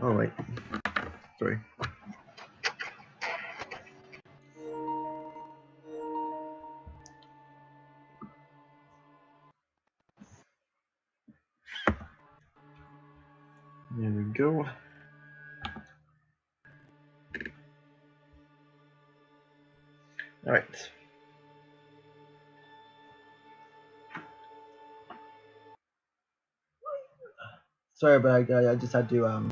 Oh wait, sorry. There we go. All right. Sorry, but I just had to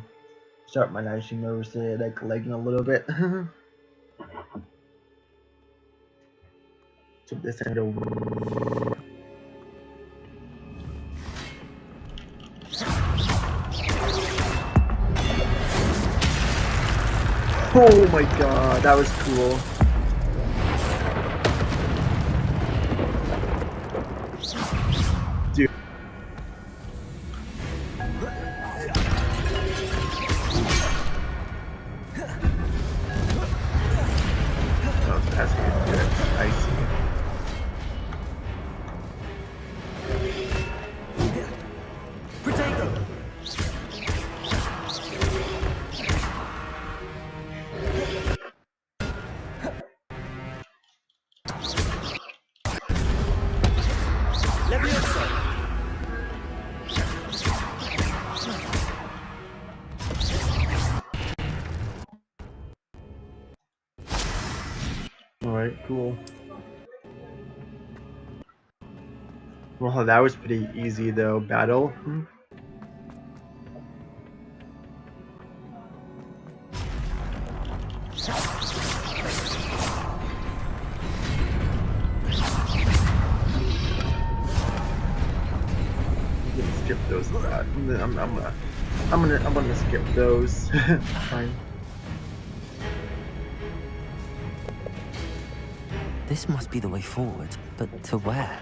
start my night. You noticed it like lagging a little bit. So this end over. Oh my god, that was cool. Dude. Oh, that's good. I see. Alright, cool. Well, that was pretty easy though, battle. Skip those. I'm gonna skip those. Fine. This must be the way forward, but to where?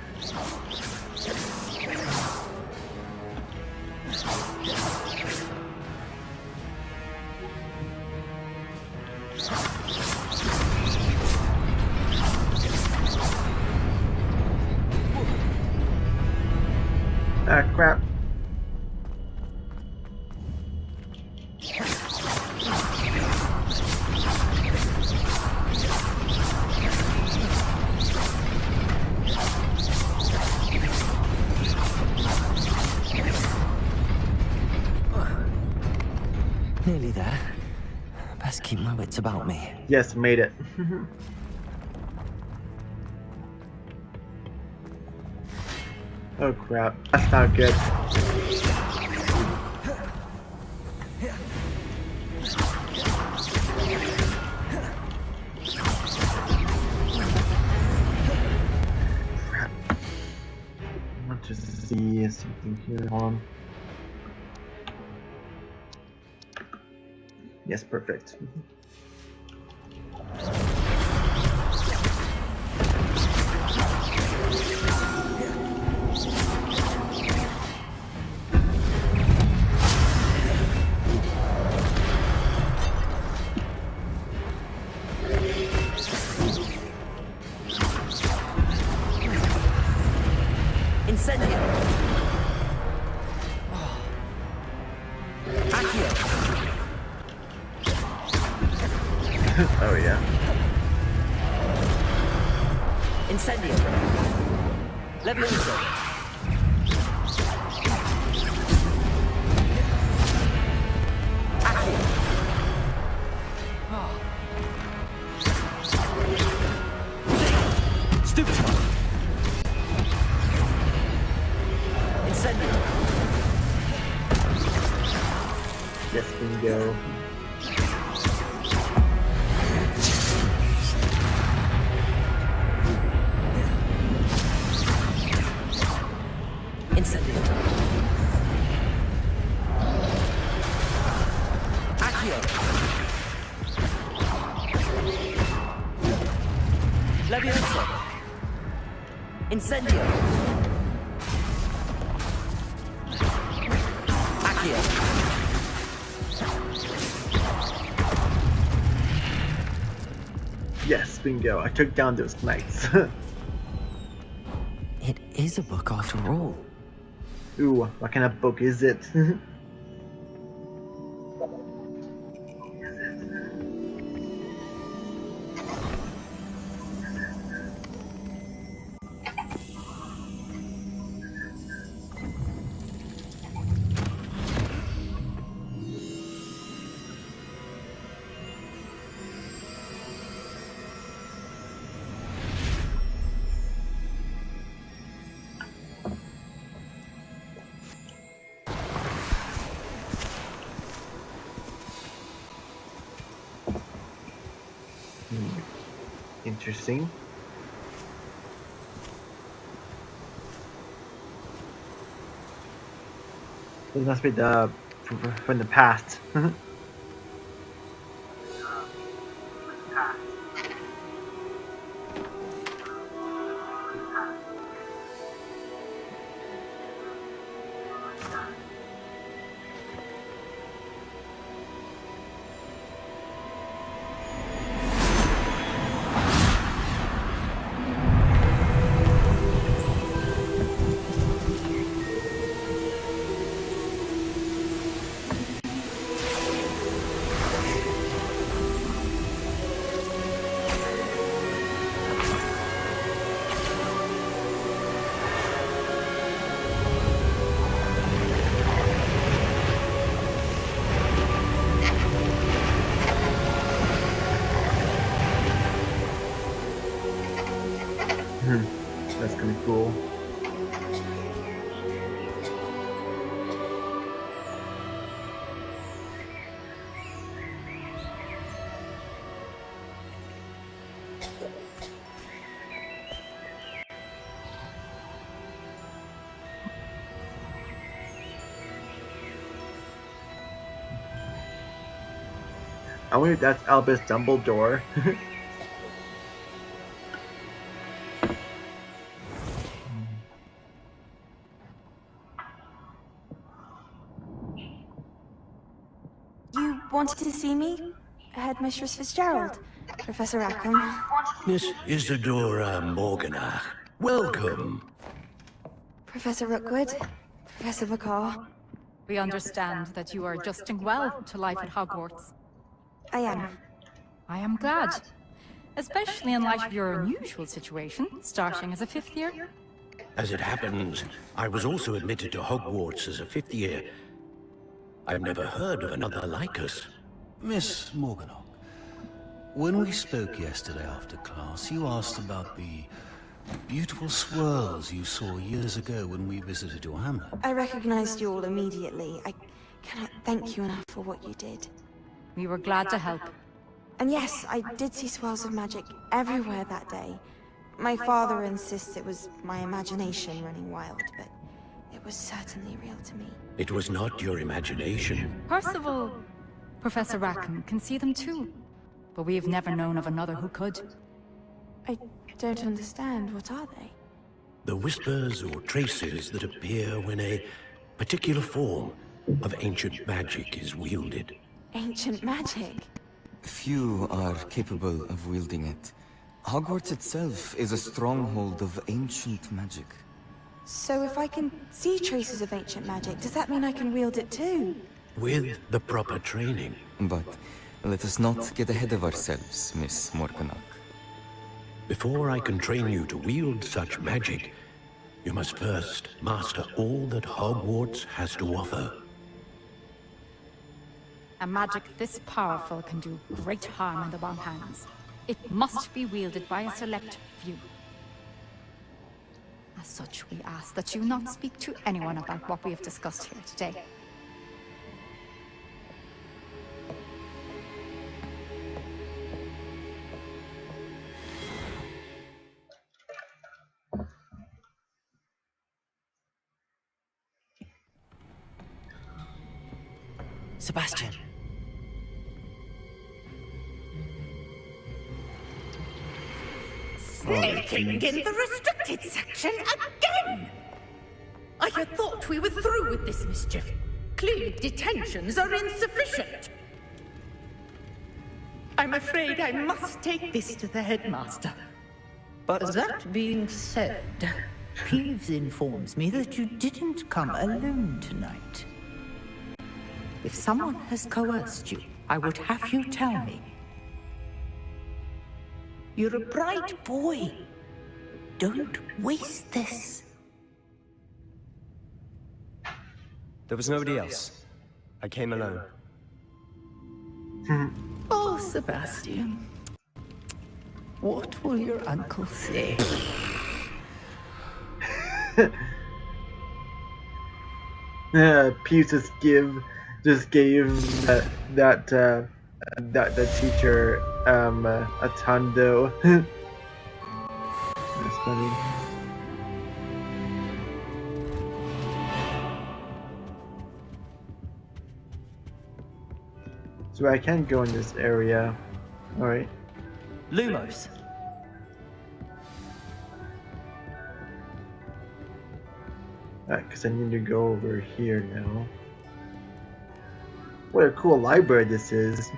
Ah, crap. Nearly there. Best keep my wits about me. Yes, made it. Oh crap, that's not good. Crap. I want to see something here. Hold on. Yes, perfect. Incendio! Oh yeah. Incendio! Leviathan! Stupid! Incendio! Yes, bingo. Incendio! Accio! Levioso! Incendio! Accio! Yes, bingo. I took down those knights. It is a book after all. Ooh, what kind of book is it? Interesting. It must be the from the past. That's gonna be cool. I wonder if that's Albus Dumbledore. You wanted to see me? Headmistress Fitzgerald? Professor Rackham? Miss Isadora Morganach, welcome. Professor Rookwood? Professor McCaw? We understand that you are adjusting well to life at Hogwarts. I am. I am glad. Especially in light of your unusual situation, starting as a fifth year. As it happens, I was also admitted to Hogwarts as a fifth year. I've never heard of another like us. Miss Morganach, when we spoke yesterday after class, you asked about the beautiful swirls you saw years ago when we visited your hamlet. I recognized you all immediately. I cannot thank you enough for what you did. We were glad to help. And yes, I did see swirls of magic everywhere that day. My father insists it was my imagination running wild, but it was certainly real to me. It was not your imagination. Percival, Professor Rackham can see them too. But we have never known of another who could. I don't understand. What are they? The whispers or traces that appear when a particular form of ancient magic is wielded. Ancient magic? Few are capable of wielding it. Hogwarts itself is a stronghold of ancient magic. So if I can see traces of ancient magic, does that mean I can wield it too? With the proper training. But let us not get ahead of ourselves, Miss Morganach. Before I can train you to wield such magic, you must first master all that Hogwarts has to offer. A magic this powerful can do great harm in the wrong hands. It must be wielded by a select few. As such, we ask that you not speak to anyone about what we have discussed here today. Sebastian. Sneaking in the restricted section again! I had thought we were through with this mischief. Clearly detentions are insufficient. I'm afraid I must take this to the headmaster. But that being said, Peeves informs me that you didn't come alone tonight. If someone has coerced you, I would have you tell me. You're a bright boy. Don't waste this. There was nobody else. I came alone. Oh, Sebastian. What will your uncle say? Peeves just gave that the teacher, Atondo. That's funny. So I can go in this area. Alright. Lumos. Because I need to go over here now. What a cool library this is.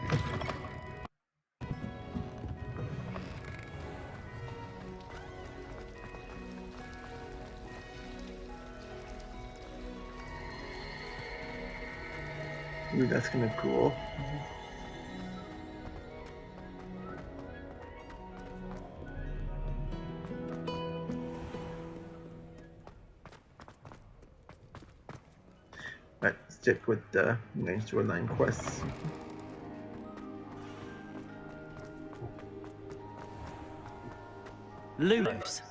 Ooh, that's kind of cool. Right, stick with the main storyline quests. Lumos.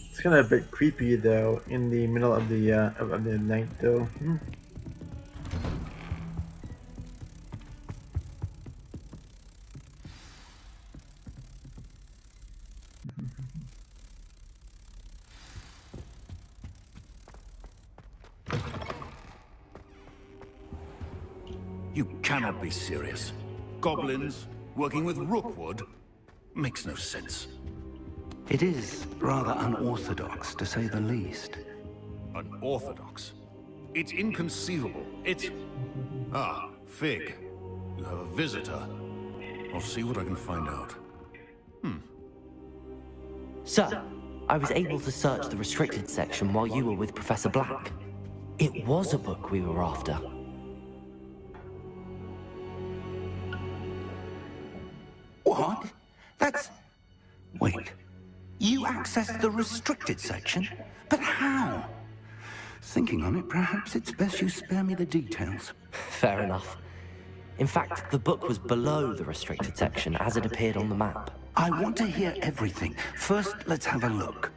It's kind of a bit creepy though, in the middle of the night though. You cannot be serious. Goblins working with Rookwood makes no sense. It is rather unorthodox, to say the least. Unorthodox? It's inconceivable. It's... Ah, Fig. You have a visitor. I'll see what I can find out. Sir, I was able to search the restricted section while you were with Professor Black. It was a book we were after. What? That's... Wait. You accessed the restricted section? But how? Thinking on it, perhaps it's best you spare me the details. Fair enough. In fact, the book was below the restricted section as it appeared on the map. I want to hear everything. First, let's have a look.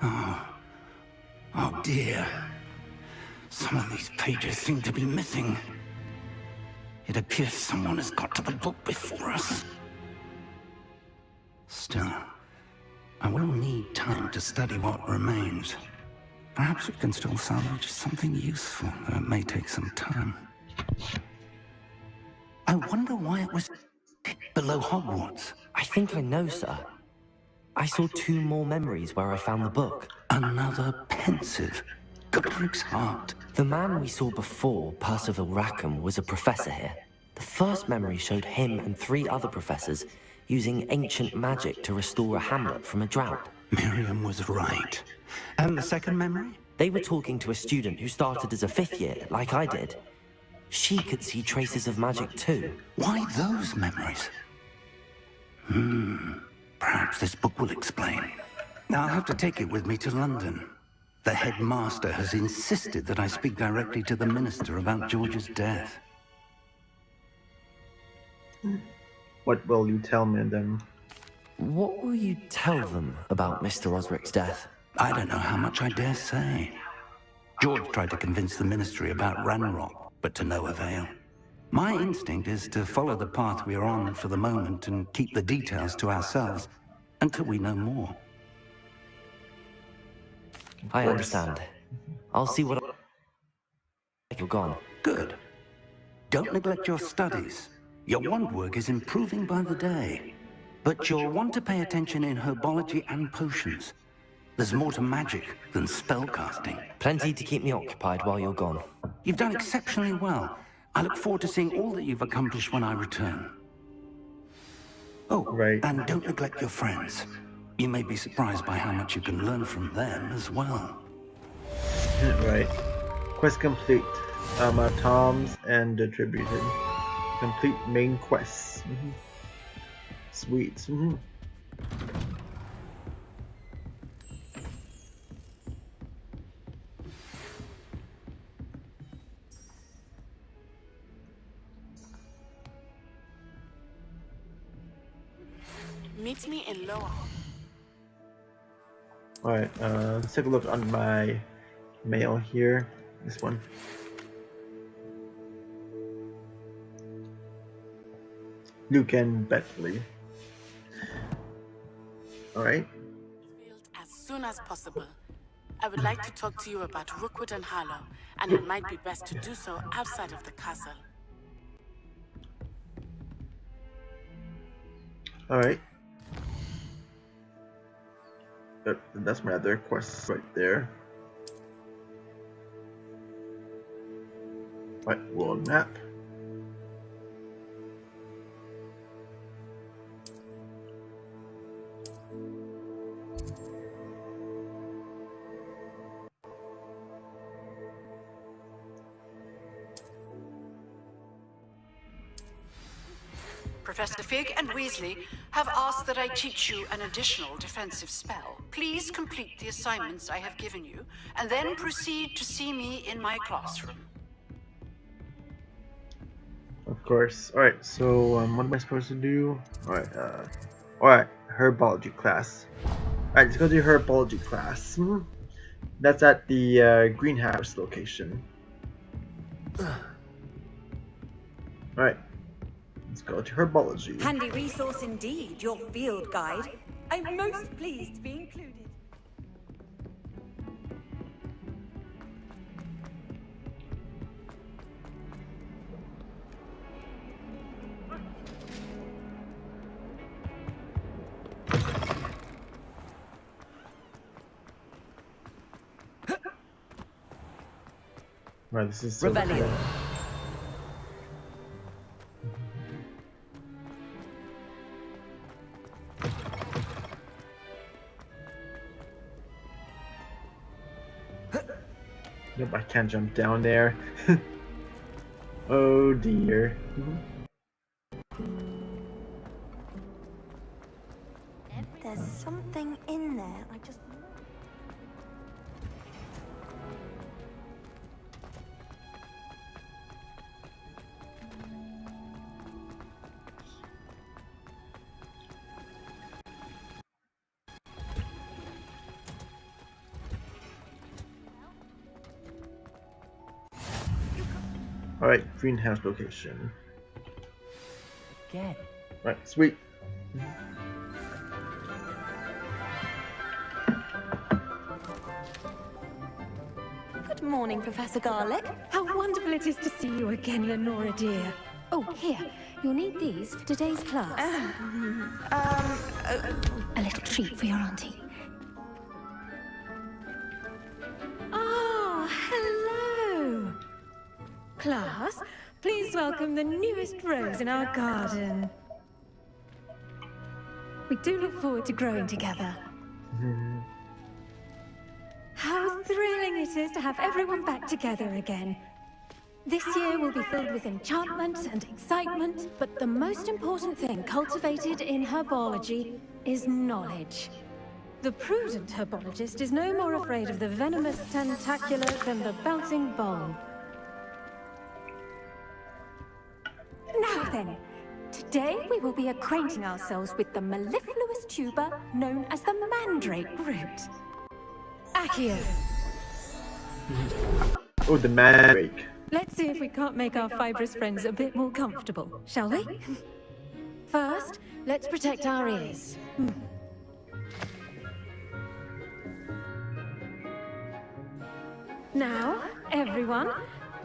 Oh dear. Some of these pages seem to be missing. It appears someone has got to the book before us. Still, I will need time to study what remains. Perhaps we can still salvage something useful, though it may take some time. I wonder why it was below Hogwarts. I think I know, sir. I saw 2 more memories where I found the book. Another pensive. Godric's heart. The man we saw before, Percival Rackham, was a professor here. The first memory showed him and 3 other professors using ancient magic to restore a hamlet from a drought. Miriam was right. And the second memory? They were talking to a student who started as a 5th year, like I did. She could see traces of magic too. Why those memories? Perhaps this book will explain. Now I'll have to take it with me to London. The headmaster has insisted that I speak directly to the minister about George's death. What will you tell me then? What will you tell them about Mr. Osric's death? I don't know how much I dare say. George tried to convince the ministry about Ranrock, but to no avail. My instinct is to follow the path we're on for the moment and keep the details to ourselves until we know more. I understand. I'll see what you're gone. Good. Don't neglect your studies. Your wand work is improving by the day. But you'll want to pay attention in herbology and potions. There's more to magic than spellcasting. Plenty to keep me occupied while you're gone. You've done exceptionally well. I look forward to seeing all that you've accomplished when I return. Oh, Right. and don't neglect your friends. You may be surprised by how much you can learn from them as well. Right. Quest complete. Tom's and attributed. Complete main quests. Sweet. Meet me in Lower. Alright, let's take a look on my mail here. This one. Luke and Bentley. Alright. As soon as possible. I would like to talk to you about Rookwood and Harlow, and it might be best to do so outside of the castle. Alright. That's my other quest right there. Right, world map. Professor Fig and Weasley have asked that I teach you an additional defensive spell. Please complete the assignments I have given you, and then proceed to see me in my classroom. Of course. Alright, so what am I supposed to do? Alright, herbology class. Alright, let's go to herbology class. That's at the greenhouse location. Alright. Let's go to herbology. Handy resource indeed, your field guide. I'm most pleased to be included. Right, this is so Rebellion. cool. Nope, I can't jump down there. Oh dear. There's something in there. I just. Alright, greenhouse location. Again. Right, sweet. Good morning, Professor Garlick. How wonderful it is to see you again, Lenora dear. Oh, here. You'll need these for today's class. A little treat for your auntie. Ah, hello. Class, please welcome the newest rose in our garden. We do look forward to growing together. How thrilling it is to have everyone back together again. This year will be filled with enchantment and excitement, But the most important thing cultivated in herbology is knowledge. the prudent herbologist is no more afraid of the venomous tentacular than the bouncing bulb. Now then, today we will be acquainting ourselves with the mellifluous tuber known as the mandrake root. Accio. Oh, the mandrake. Let's see if we can't make our fibrous friends a bit more comfortable, shall we? First, let's protect our ears. Now, everyone,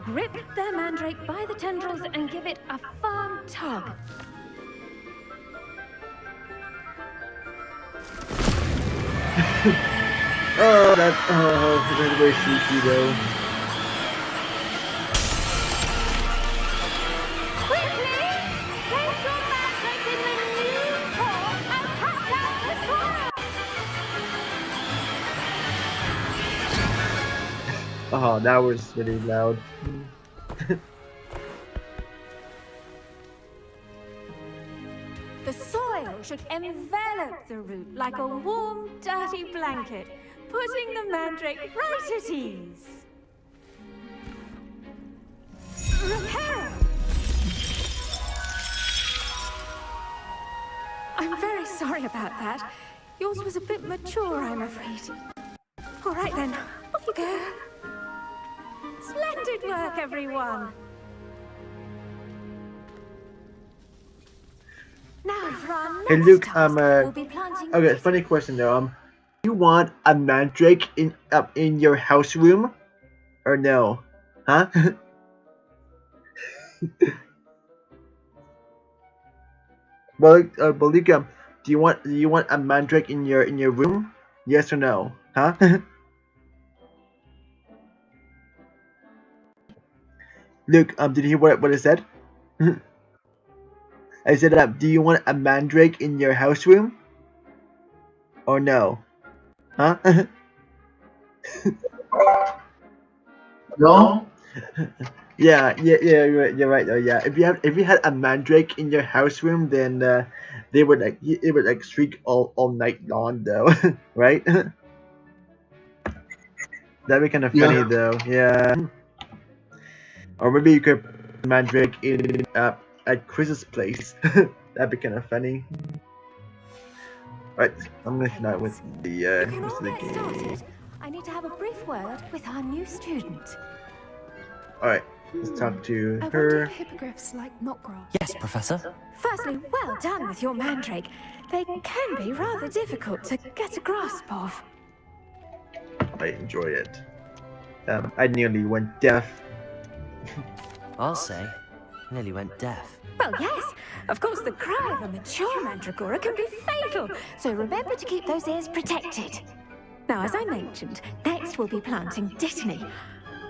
grip their mandrake by the tendrils and give it a firm tug. That's very cheeky though. Quickly! Place your mandrake in the new form and cut out the core! Oh, that was really loud. The soil should envelop the root like a warm, dirty blanket, putting the mandrake right at ease. Repair! I'm very sorry about that. Yours was a bit mature, I'm afraid. All right then, off you go. Splendid work, everyone. Now for our Hey next Luke, task, we'll be planting... okay, funny question though. Do you want a mandrake in your house room, or no? Huh? But Luke, do you want a mandrake in your room? Yes or no? Huh? Luke, did you hear what I said? I said, do you want a mandrake in your house room? Or no? Huh? No? Yeah, you're right though. Yeah, if you had a mandrake in your house room, then it would shriek all night long though, right? That'd be kind of funny though. Yeah. Or maybe you could put the mandrake in at Chris's place. That'd be kind of funny. Right, I'm gonna start with the rest of the game. I need to have a brief word with our new student. Alright, let's talk to I her. wonder if hippogriffs like knotgrass. Yes, Professor. Firstly, well done with your mandrake. They can be rather difficult to get a grasp of. I enjoyed it. I nearly went deaf. I'll say, nearly went deaf. Well, yes. Of course, the cry of a mature mandragora can be fatal, so remember to keep those ears protected. Now, as I mentioned, next we'll be planting dittany.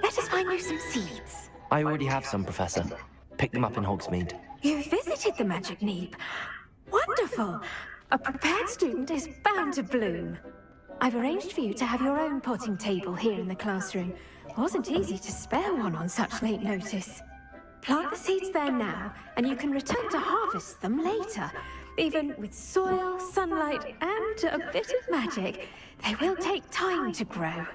Let us find you some seeds. I already have some, Professor. Picked them up in Hogsmeade. You visited the Magic Neep. Wonderful. A prepared student is bound to bloom. I've arranged for you to have your own potting table here in the classroom. Wasn't easy to spare one on such late notice. Plant the seeds there now, and you can return to harvest them later. Even with soil, sunlight, and a bit of magic, they will take time to grow.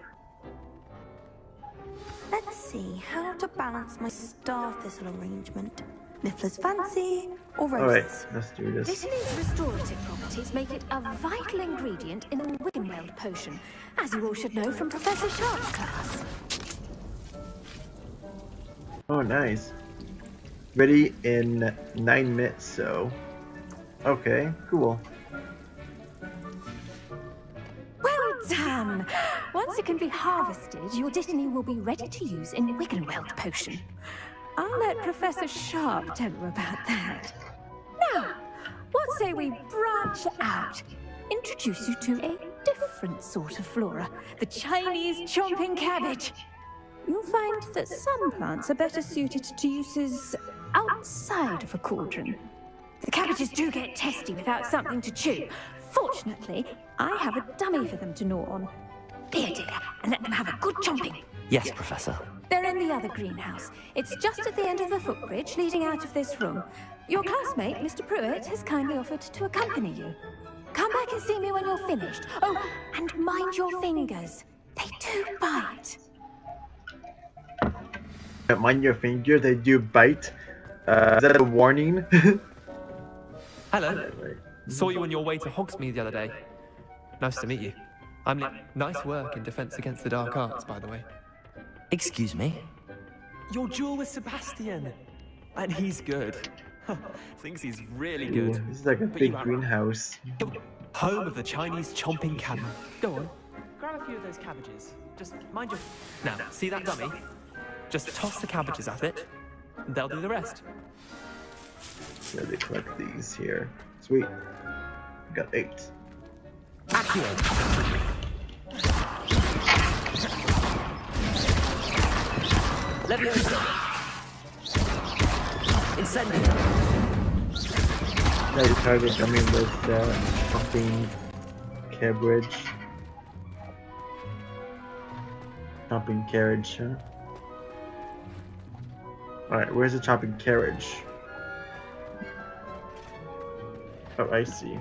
Let's see how to balance my star thistle arrangement. Niffler's fancy or roses? Alright, let's do this. Dittany's restorative properties make it a vital ingredient in the Wiggenweld potion, as you all should know from Professor Sharp's class. Oh, nice. Ready in 9 minutes, so. Okay, cool. Well done! Once it can be harvested, your dittany will be ready to use in Wiggenweld potion. I'll let Professor Sharp tell you about that. Now, what say we branch out? Introduce you to a different sort of flora, the Chinese chomping cabbage. You'll find that some plants are better suited to uses outside of a cauldron. The cabbages do get testy without something to chew. Fortunately, I have a dummy for them to gnaw on. Here, dear, and let them have a good chomping. Yes, Professor. They're in the other greenhouse. It's just at the end of the footbridge leading out of this room. Your classmate, Mr. Pruitt, has kindly offered to accompany you. Come back and see me when you're finished. Oh, and mind your fingers. They do bite. Mind your fingers, they do bite. Is that a warning? Hello. Saw you on your way to Hogsmeade the other day. Nice to meet you. I'm nice work in Defense Against the Dark Arts, by the way. Excuse me? Your duel with Sebastian. And he's good. Thinks he's really good. Ooh, this is like a big greenhouse. Home of the Chinese chomping cabbage. Go on. Grab a few of those cabbages. Just mind your... Now, see that dummy? Just toss the cabbages at it. And they'll do the rest. Yeah, they collect these here. Sweet. Got 8. Accio. Leviosa. Incendio. Now you target dummy with something cabbage. Chopping carriage, huh? Alright, where's the chopping carriage? Oh, I see.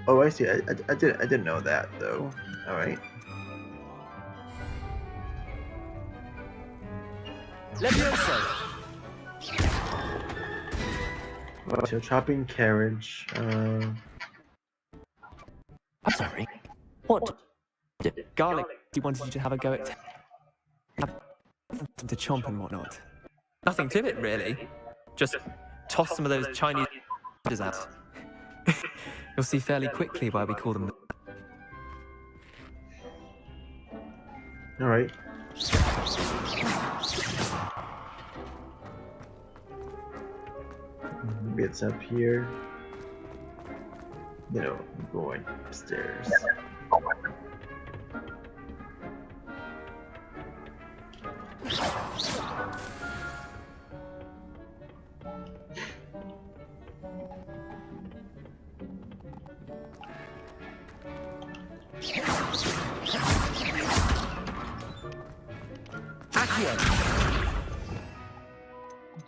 Oh, I see. I didn't know that though. All right. Oh, so chopping carriage. I'm sorry. What? Garlic, he wanted you to have a go at to chomp and whatnot. Nothing to it, really. Just toss some of those Chinese out. You'll see fairly quickly why we call them. All right. Maybe it's up here. No, I'm going upstairs.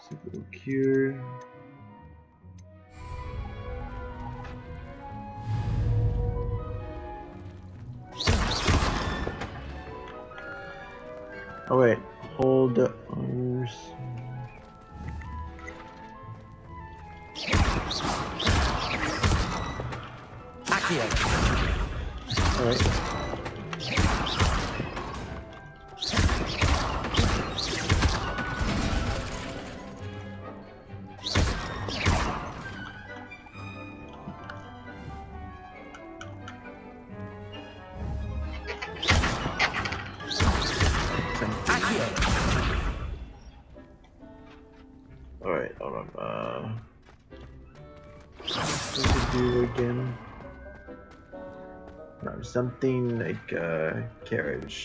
Super cure. Oh wait, hold the arms. Alright. Alright, hold on. What to do again? No, something like carriage.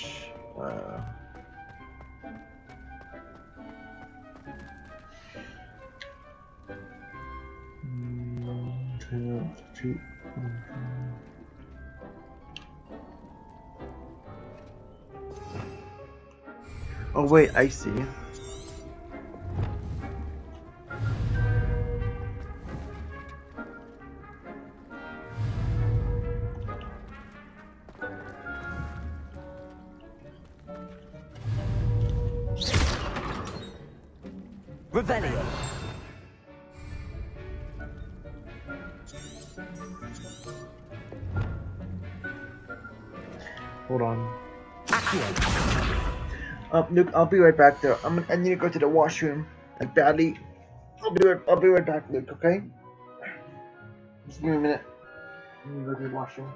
Oh wait, I see. Revelio. Hold on. Luke, I'll be right back there. I need to go to the washroom. Like badly. I'll be right back, Luke, okay? Just give me a minute. I'm gonna go to the washroom.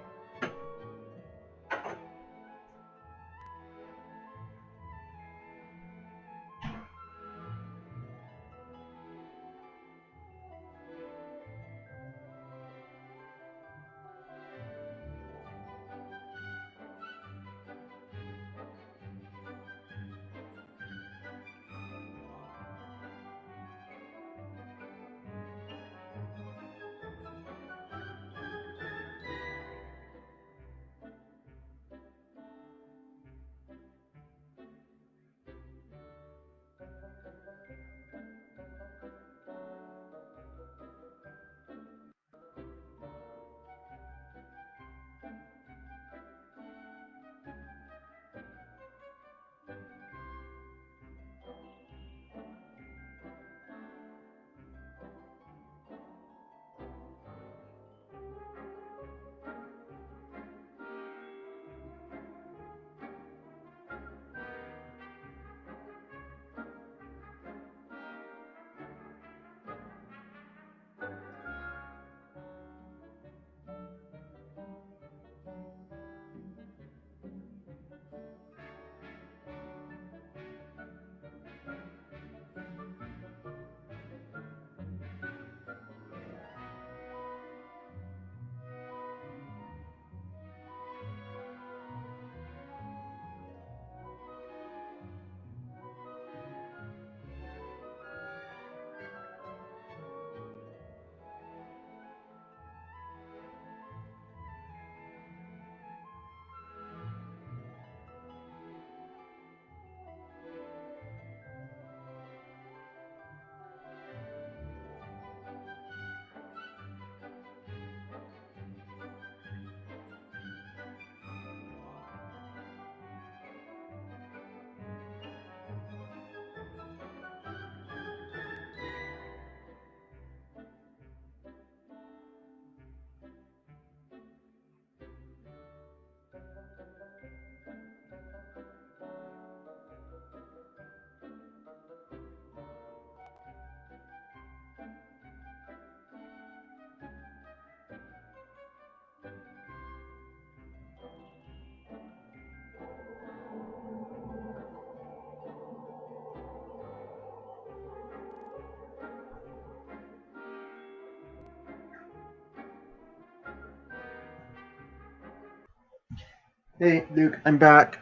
Hey, Luke, I'm back.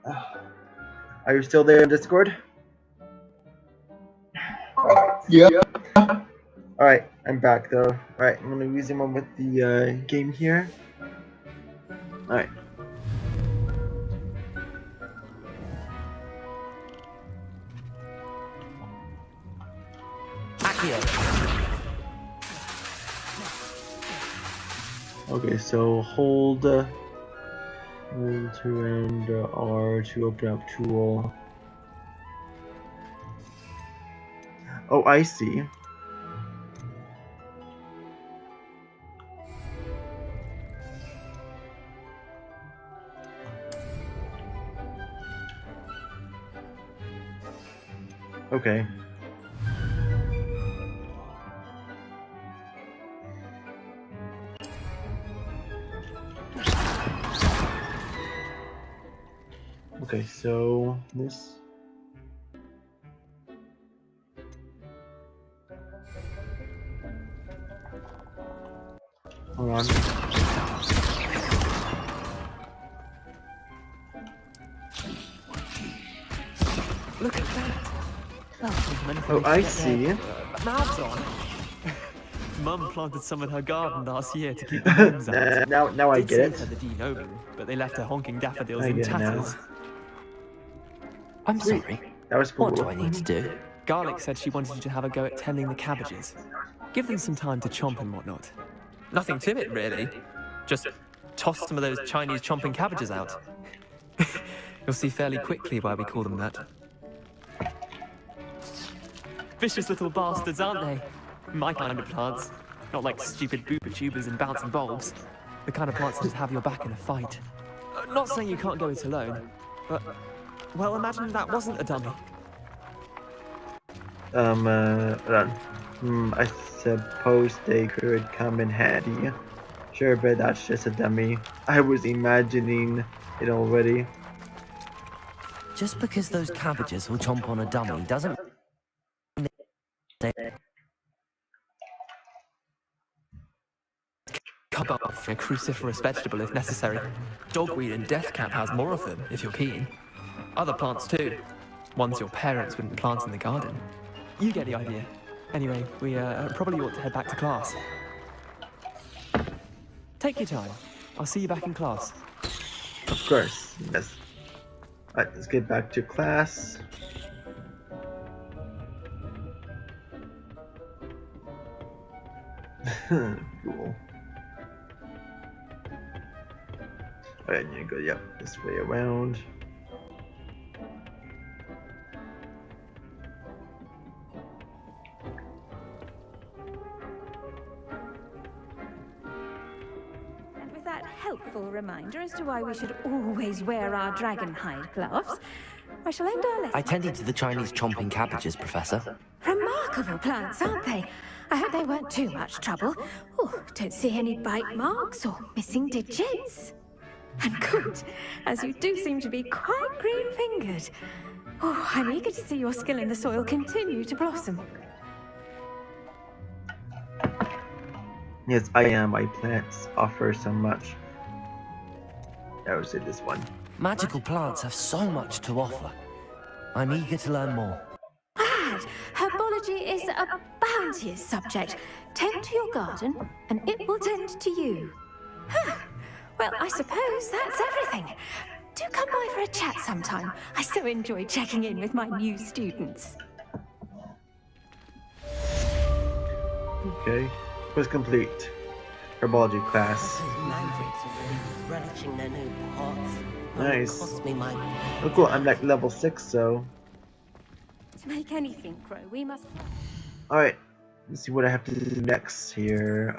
Are you still there in Discord? Yeah. Alright, I'm back though. Alright, I'm gonna use him on with the game here. Alright. Okay, so hold to and R to open up tool. Oh, I see. Okay. Okay, so this. Hold on. Look at that. Oh, I see. Mouths on. Mum planted some in her garden last year to keep the gnomes out. Now I Did get save it. her the denobing, but they left her honking daffodils I in get it now. tatters. I'm Sweet. sorry. That was cool. What do I need to do? Garlic said she wanted you to have a go at tending the cabbages. Give them some time to chomp and whatnot. Nothing to it, really. Just toss some of those Chinese chomping cabbages out. You'll see fairly quickly why we call them that. Vicious little bastards, aren't they? My kind of plants. Not like stupid booper tubers and bouncing bulbs. The kind of plants that just have your back in a fight. Not saying you can't go it alone, but... well, imagine that wasn't a dummy. Hold on. I suppose they could come in handy. Sure, but that's just a dummy. I was imagining it already. Just because those cabbages will chomp on a dummy doesn't mean they... Cut off a cruciferous vegetable if necessary. Dogweed and deathcap has more of them, if you're keen. Other plants too. Ones your parents wouldn't plant in the garden. You get the idea. Anyway, we probably ought to head back to class. Take your time. I'll see you back in class. Of course, yes. Alright, let's get back to class. Cool. Alright, you go, yep, this way around. And with that helpful reminder as to why we should always wear our dragon hide gloves, I shall end our lesson. I tended to the Chinese chomping cabbages, Professor. Remarkable plants, aren't they? I hope they weren't too much trouble. Oh, don't see any bite marks or missing digits. And good, as you do seem to be quite green-fingered. Oh, I'm eager to see your skill in the soil continue to blossom. Yes, I am. My plants offer so much. I would say this one. Magical plants have so much to offer. I'm eager to learn more. Add, herbology is a bounteous subject. Tend to your garden, and it will tend to you. Well, I suppose that's everything. Do come by for a chat sometime. I so enjoy checking in with my new students. Okay. Was complete. Herbology class. Relishing their new pots. Nice. Cost me my... Oh cool, I'm like level 6, so... To make anything grow, we must... Alright, let's see what I have to do next here.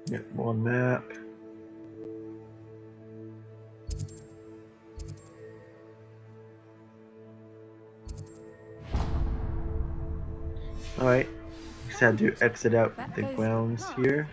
Get one map. Alright, just had to exit out the grounds here.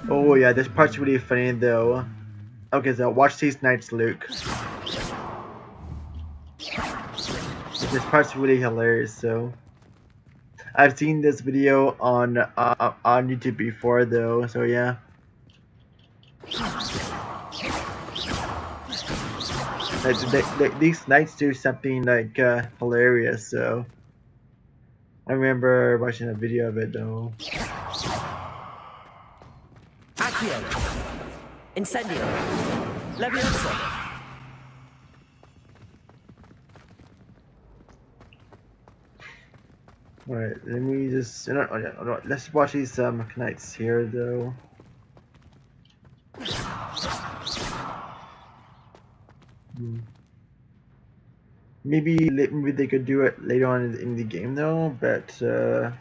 Oh yeah, this part's really funny though. Okay, so watch these nights, Luke. This part's really hilarious. So I've seen this video on YouTube before though. So yeah. These nights do something like hilarious. So I remember watching a video of it though. Accio! Incendio! Leviosa! Alright, let me just... let's watch these knights here though. Maybe they could do it later on in the game though, but not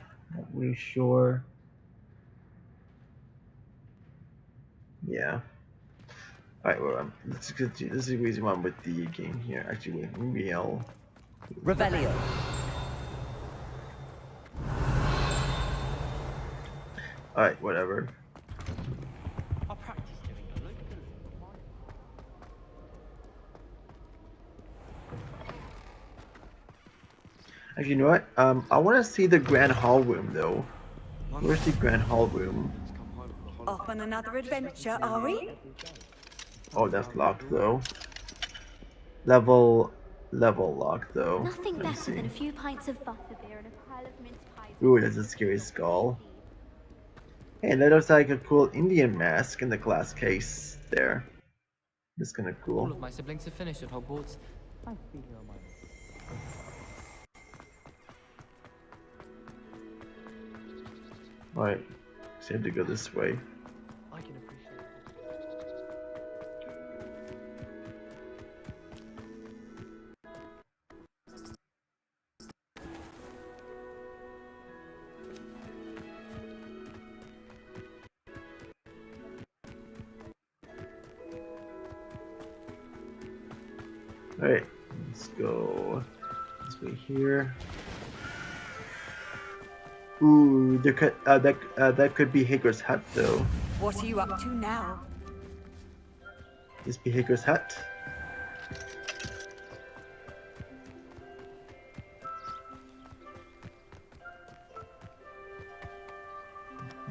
really sure. Yeah. Alright, well, let's see who's one with the game here. Actually, wait, maybe I'll... Revelio. Alright, whatever. Actually, you know what? I want to see the Grand Hall room though. Where's the Grand Hall room? Off on another adventure, are we? Oh, that's locked though. Level locked though. Nothing Let me better see. than a few pints of butterbeer and a pile of mince pies. Ooh, that's a scary skull. Hey, that looks like a cool Indian mask in the glass case there. That's kind of All cool. of my siblings have finished at Hogwarts. I feel here on my Alright, so I have to go this way. I can appreciate Alright, let's go this way here. Ooh, that could be Hager's hut though. What are you up to now? This be Hager's hut.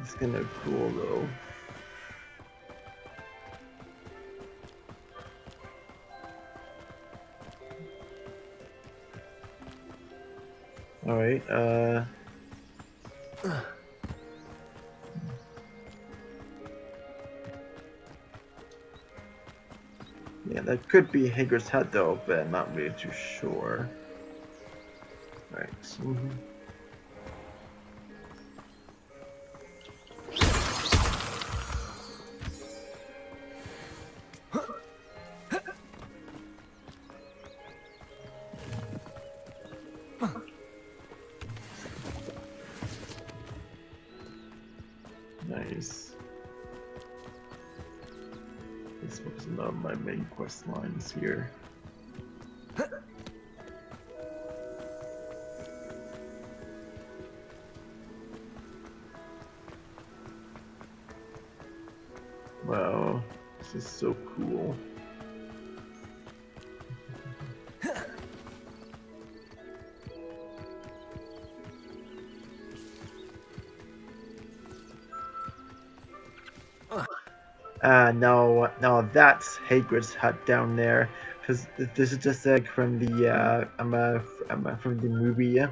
It's kind of cool though. Alright, yeah, that could be Hager's hut though, but I'm not really too sure. Alright, nice. This was not my main quest lines here. Wow, this is so cool. Now that's Hagrid's hut down there, because this is just like from the from the movie.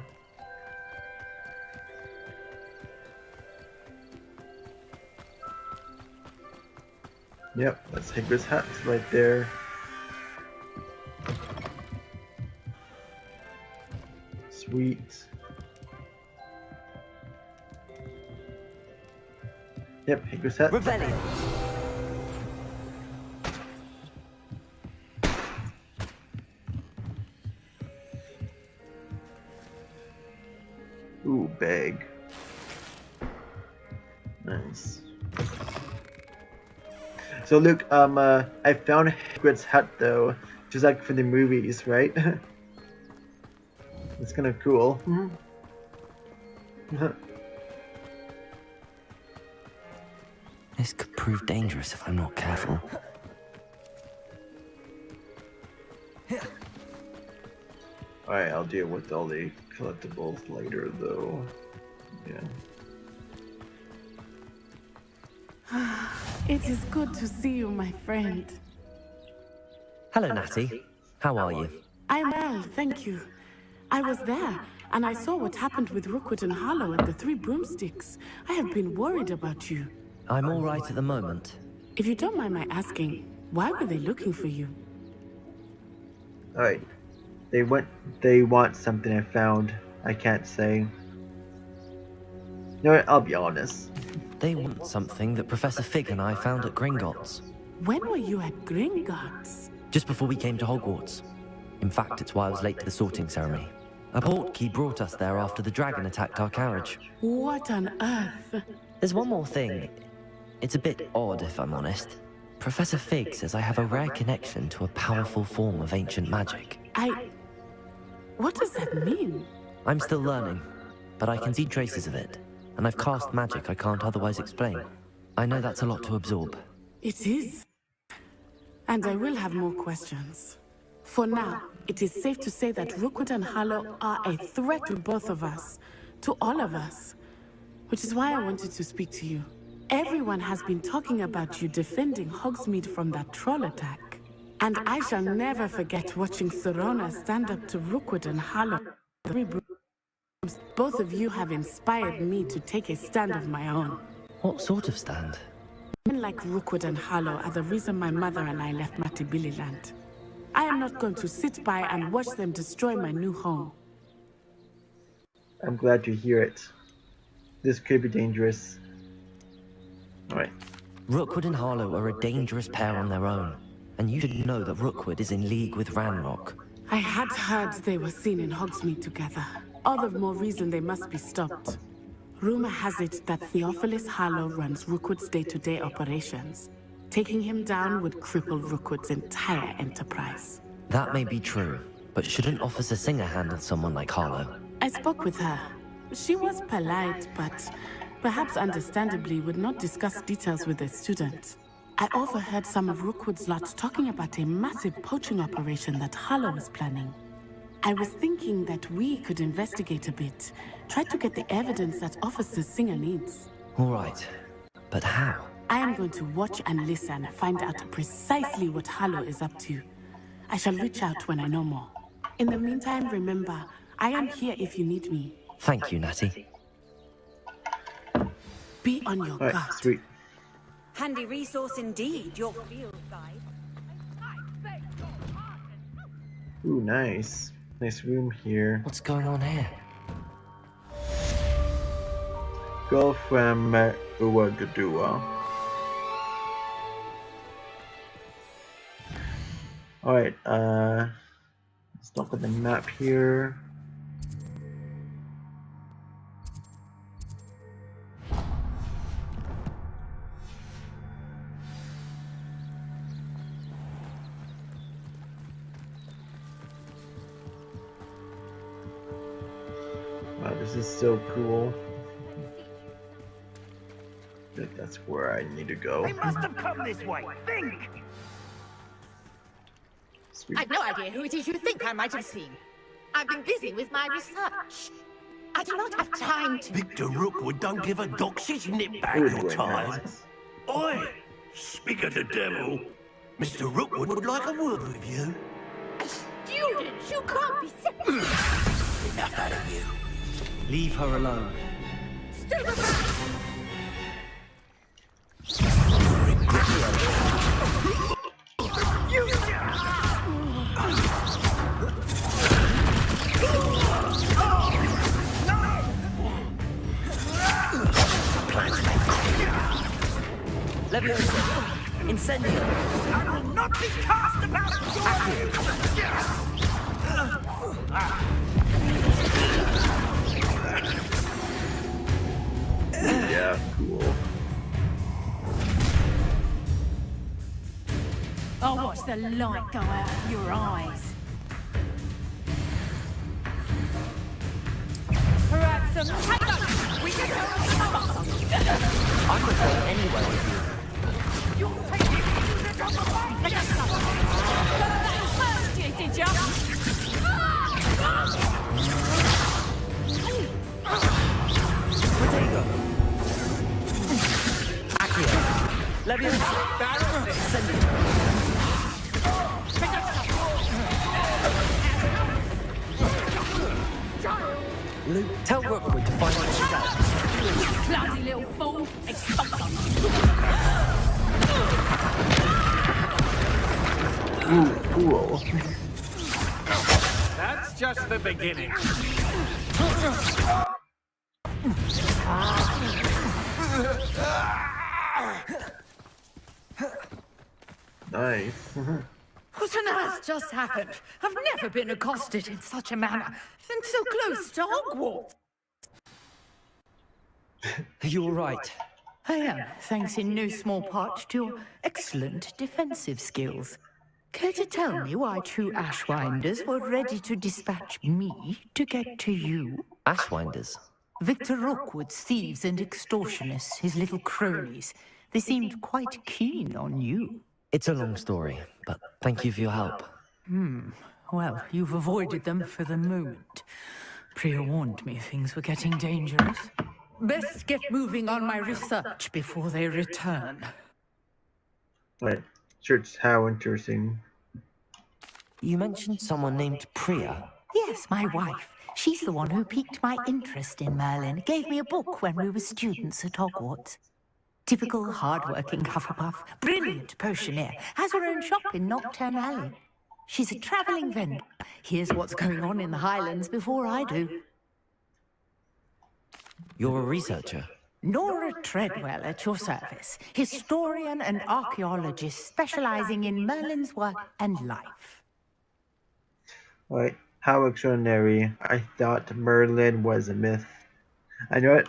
Yep, that's Hagrid's hut right there. Sweet. Yep, Hagrid's hut. Revelio. Ooh, bag. Nice. So look, I found Hagrid's hut though, just like from the movies, right? It's kind of cool. This could prove dangerous if I'm not careful. Alright, I'll deal with all the collectibles later though. Yeah. It is good to see you, my friend. Hello, Natty. How are you? I'm well, thank you. I was there, and I saw what happened with Rookwood and Harlow at the Three Broomsticks. I have been worried about you. I'm all right at the moment. If you don't mind my asking, why were they looking for you? Alright. They want something I found. I can't say. You know what? I'll be honest. They want something that Professor Fig and I found at Gringotts. When were you at Gringotts? Just before we came to Hogwarts. In fact, it's why I was late to the sorting ceremony. A portkey brought us there after the dragon attacked our carriage. What on earth? There's one more thing. It's a bit odd, if I'm honest. Professor Fig says I have a rare connection to a powerful form of ancient magic. What does that mean? I'm still learning, but I can see traces of it. And I've cast magic I can't otherwise explain. I know that's a lot to absorb. It is. And I will have more questions. For now, it is safe to say that Rookwood and Harlow are a threat to both of us. To all of us. Which is why I wanted to speak to you. Everyone has been talking about you defending Hogsmeade from that troll attack. And I shall never forget watching Serona stand up to Rookwood and Harlow. Both of you have inspired me to take a stand of my own. What sort of stand? Men like Rookwood and Harlow are the reason my mother and I left Matabeleland. I am not going to sit by and watch them destroy my new home. I'm glad to hear it. This could be dangerous. Alright. Rookwood and Harlow are a dangerous pair on their own. And you should know that Rookwood is in league with Ranrock. I had heard they were seen in Hogsmeade together. All the more reason they must be stopped. Rumor has it that Theophilus Harlow runs Rookwood's day-to-day operations. Taking him down would cripple Rookwood's entire enterprise. That may be true, but shouldn't Officer Singer handle someone like Harlow? I spoke with her. She was polite, but perhaps understandably would not discuss details with a student. I overheard some of Rookwood's lot talking about a massive poaching operation that Harlow is planning. I was thinking that we could investigate a bit, try to get the evidence that Officer Singer needs. All right, but how? I am going to watch and listen, find out precisely what Harlow is up to. I shall reach out when I know more. In the meantime, remember, I am here if you need me. Thank you, Natty. Be on your guard. Sweet. Handy resource indeed, your field guide. Ooh, nice. Nice room here. What's going on here? Go from Uwagadua. Alright, let's look at the map here. Wow, this is so cool. I think that's where I need to go. They must have come this way. Think! Sweet. I've no idea who it is you think I might have seen. I've been busy with my research. I do not have time to... Victor Rookwood don't give a doxy's nip back Ooh, your wait, time. nice. Oi! Speak of the devil. Mr. Rookwood would like a word with you. Students, you can't be serious. Enough out of you. Leave her alone. Stay back! Leviosa! Incendio! I will not be cast about Yeah, cool. I'll watch the light go out of your eyes. Perhaps some... We I'm not going anywhere with you. You'll take it to the top of my First, you did ya? Protego. Accio. Leviosa. Send it. Luke, tell Rookwood to find out what's out. Bloody little fool! Expulsum! Ooh, cool. That's just the beginning. Nice. What on earth just happened? I've never been accosted in such a manner, and so close to Hogwarts. You're right. I am, thanks in no small part to your excellent defensive skills. Care to tell me why two Ashwinders were ready to dispatch me to get to you? Ashwinders? Victor Rookwood's thieves and extortionists, his little cronies. They seemed quite keen on you. It's a long story, but thank you for your help. Well, you've avoided them for the moment. Priya warned me things were getting dangerous. Best get moving on my research before they return. Right. Search how interesting. You mentioned someone named Priya. Yes, my wife. She's the one who piqued my interest in Merlin. Gave me a book when we were students at Hogwarts. Typical hard-working Hufflepuff, brilliant potioneer, has her own shop in Nocturne Alley. She's a travelling vendor. Hears what's going on in the Highlands before I do. You're a researcher? Nora Treadwell at your service, historian and archaeologist specialising in Merlin's work and life. Right. How extraordinary. I thought Merlin was a myth. I know it.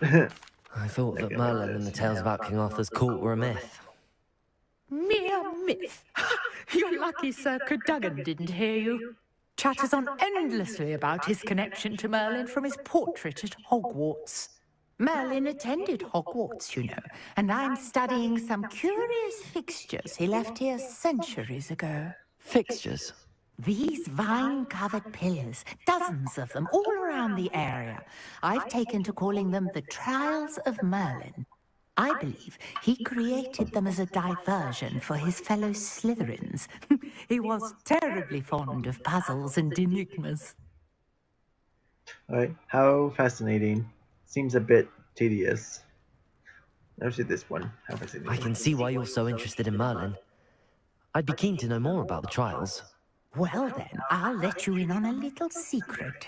I thought that Merlin and the tales about King Arthur's court were a myth. Mere myth. You're lucky Sir Cadogan didn't hear you. Chatters on endlessly about his connection to Merlin from his portrait at Hogwarts. Merlin attended Hogwarts, you know, and I'm studying some curious fixtures he left here centuries ago. Fixtures? These vine-covered pillars, dozens of them, all around the area. I've taken to calling them the Trials of Merlin. I believe he created them as a diversion for his fellow Slytherins. He was terribly fond of puzzles and enigmas. Right. How fascinating. Seems a bit tedious. Let's do this one. How fascinating. I can see why you're so interested in Merlin. I'd be keen to know more about the trials. Well then, I'll let you in on a little secret.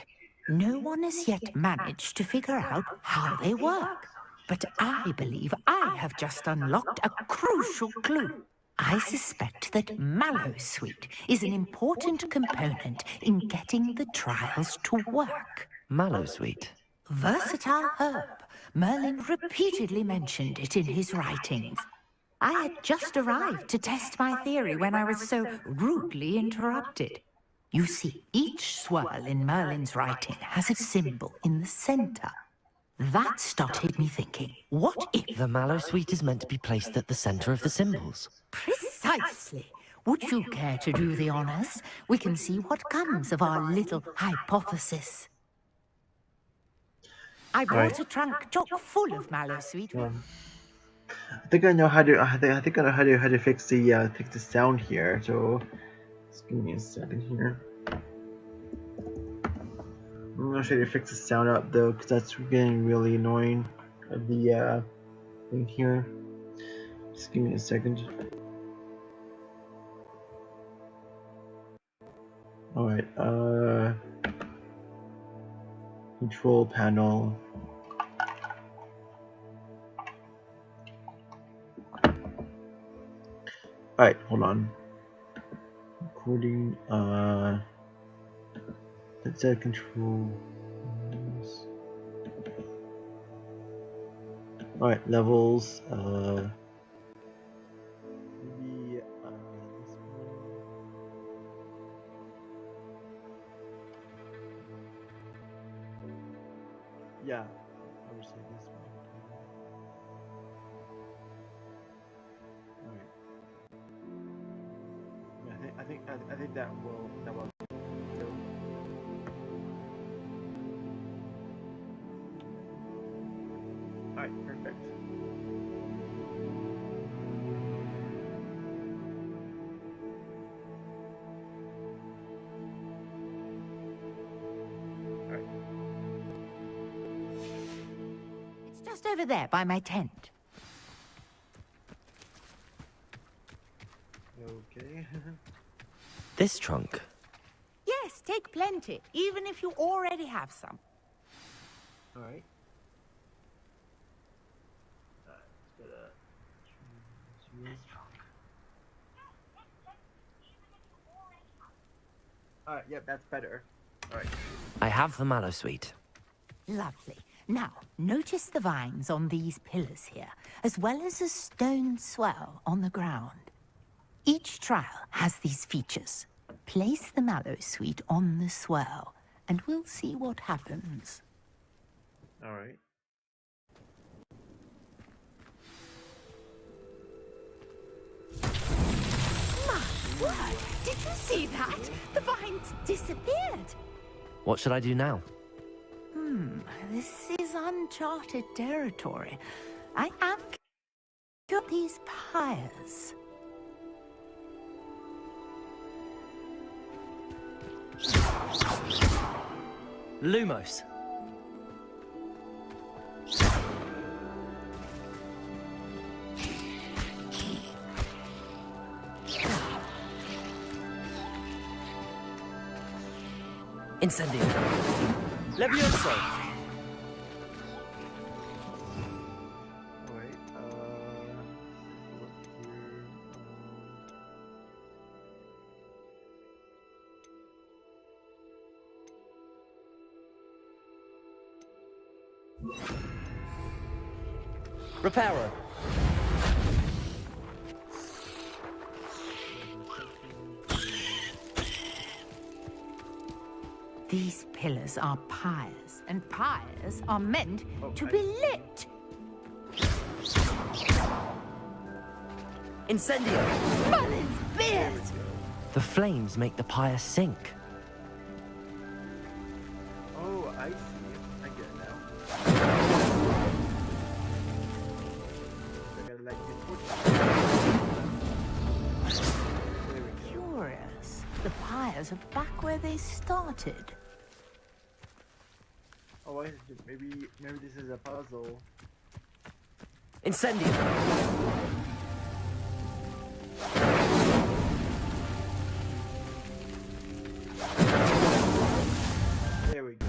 No one has yet managed to figure out how they work. But I believe I have just unlocked a crucial clue. I suspect that Mallowsweet is an important component in getting the trials to work. Mallowsweet? Versatile herb. Merlin repeatedly mentioned it in his writings. I had just arrived to test my theory when I was so rudely interrupted. You see, each swirl in Merlin's writing has a symbol in the center. That started me thinking, what if... The Mallowsweet is meant to be placed at the center of the symbols. Precisely. Would you care to do the honors? We can see what comes of our little hypothesis. I brought a trunk chock full of Mallowsweet. I think I know how to. I think I know how to fix the sound here. So, just give me a second here. I'm gonna show you to fix the sound up though, because that's getting really annoying. The thing here. Just give me a second. All right. Control panel. Alright, hold on. Recording, let's set control. Alright, levels, maybe, this one. Yeah, Obviously this one. Alright. Yeah, I think that will do. Alright, perfect. It's just over there by my tent. Okay. This trunk? Yes, take plenty, even if you already have some. Alright. Alright, yep, that's better. Alright. I have the mallow sweet. Lovely. Now, notice the vines on these pillars here, as well as a stone swell on the ground. Each trial has these features. Place the mallow sweet on the swell, and we'll see what happens. Alright. My word! Did you see that? The vines disappeared. What should I do now? This is uncharted territory. I am got these pyres. Lumos. Incendio. Levioso. Alright, look here. Reparo. These pillars are pyres, and pyres are meant to be lit. Incendio. Mullins beard! The flames make the pyre sink. Oh, I see. I get it now. I gotta light the Curious. The pyres are back where they started. Oh, maybe this is a puzzle. Incendio. There we go.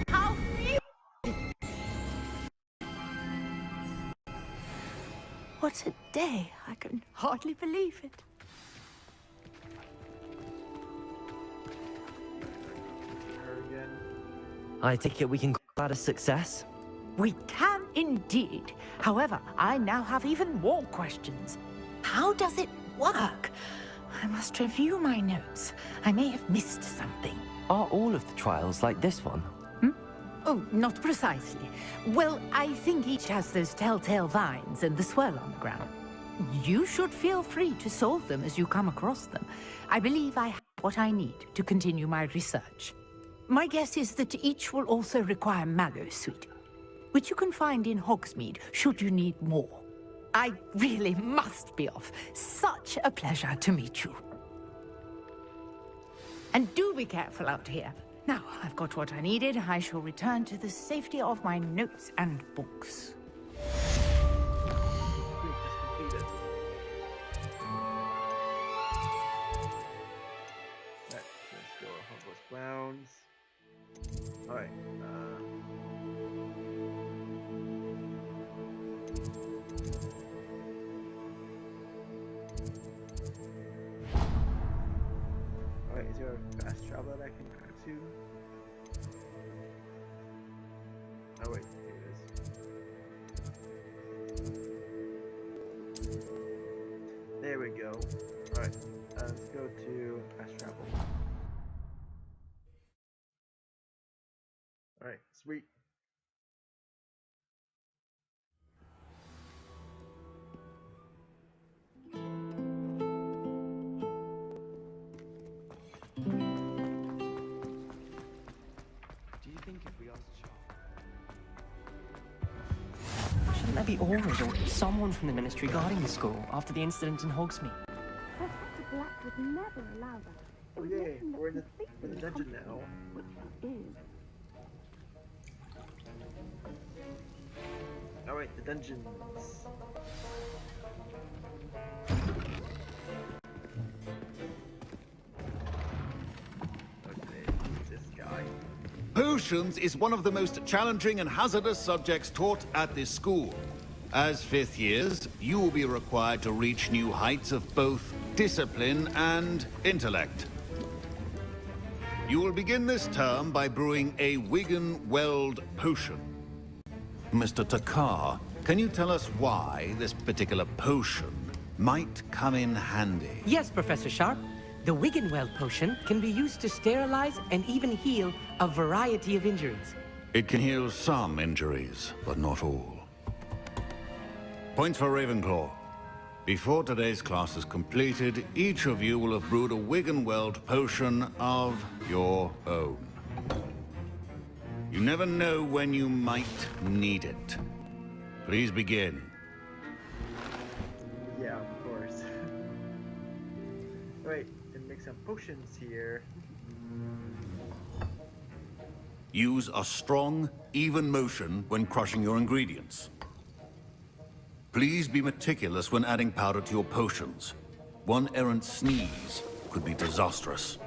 How beautiful! What a day! I can hardly believe it. Her again. I take it we can call that a success? We can indeed. However, I now have even more questions. How does it work? I must review my notes. I may have missed something. Are all of the trials like this one? Oh, not precisely. Well, I think each has those telltale vines and the swirl on the ground. You should feel free to solve them as you come across them. I believe I have what I need to continue my research. My guess is that each will also require mallow sweet, which you can find in Hogsmeade should you need more. I really must be off. Such a pleasure to meet you. And do be careful out here. Now, I've got what I needed. I shall return to the safety of my notes and books. Let's go to Hogwarts grounds. Alright, Alright, is there a fast travel that I can go to? Oh wait, here it is. There we go. Alright, let's go to fast travel. Alright, sweet. Do you think if we asked Sharp? Shouldn't there be Aurors or someone from the Ministry guarding the school after the incident in Hogsmeade? Professor Black would never allow that. Oh yay, we're in the dungeon now. Alright, the dungeons. Okay, this guy. Potions is one of the most challenging and hazardous subjects taught at this school. As fifth years, you will be required to reach new heights of both discipline and intellect. You will begin this term by brewing a Wigan Weld potion. Mr. Takar, can you tell us why this particular potion might come in handy? Yes, Professor Sharp. The Wiggenweld potion can be used to sterilize and even heal a variety of injuries. It can heal some injuries, but not all. Points for Ravenclaw. Before today's class is completed, each of you will have brewed a Wiggenweld potion of your own. You never know when you might need it. Please begin. Yeah, of course. Alright, then make some potions here. Use a strong, even motion when crushing your ingredients. Please be meticulous when adding powder to your potions. One errant sneeze could be disastrous.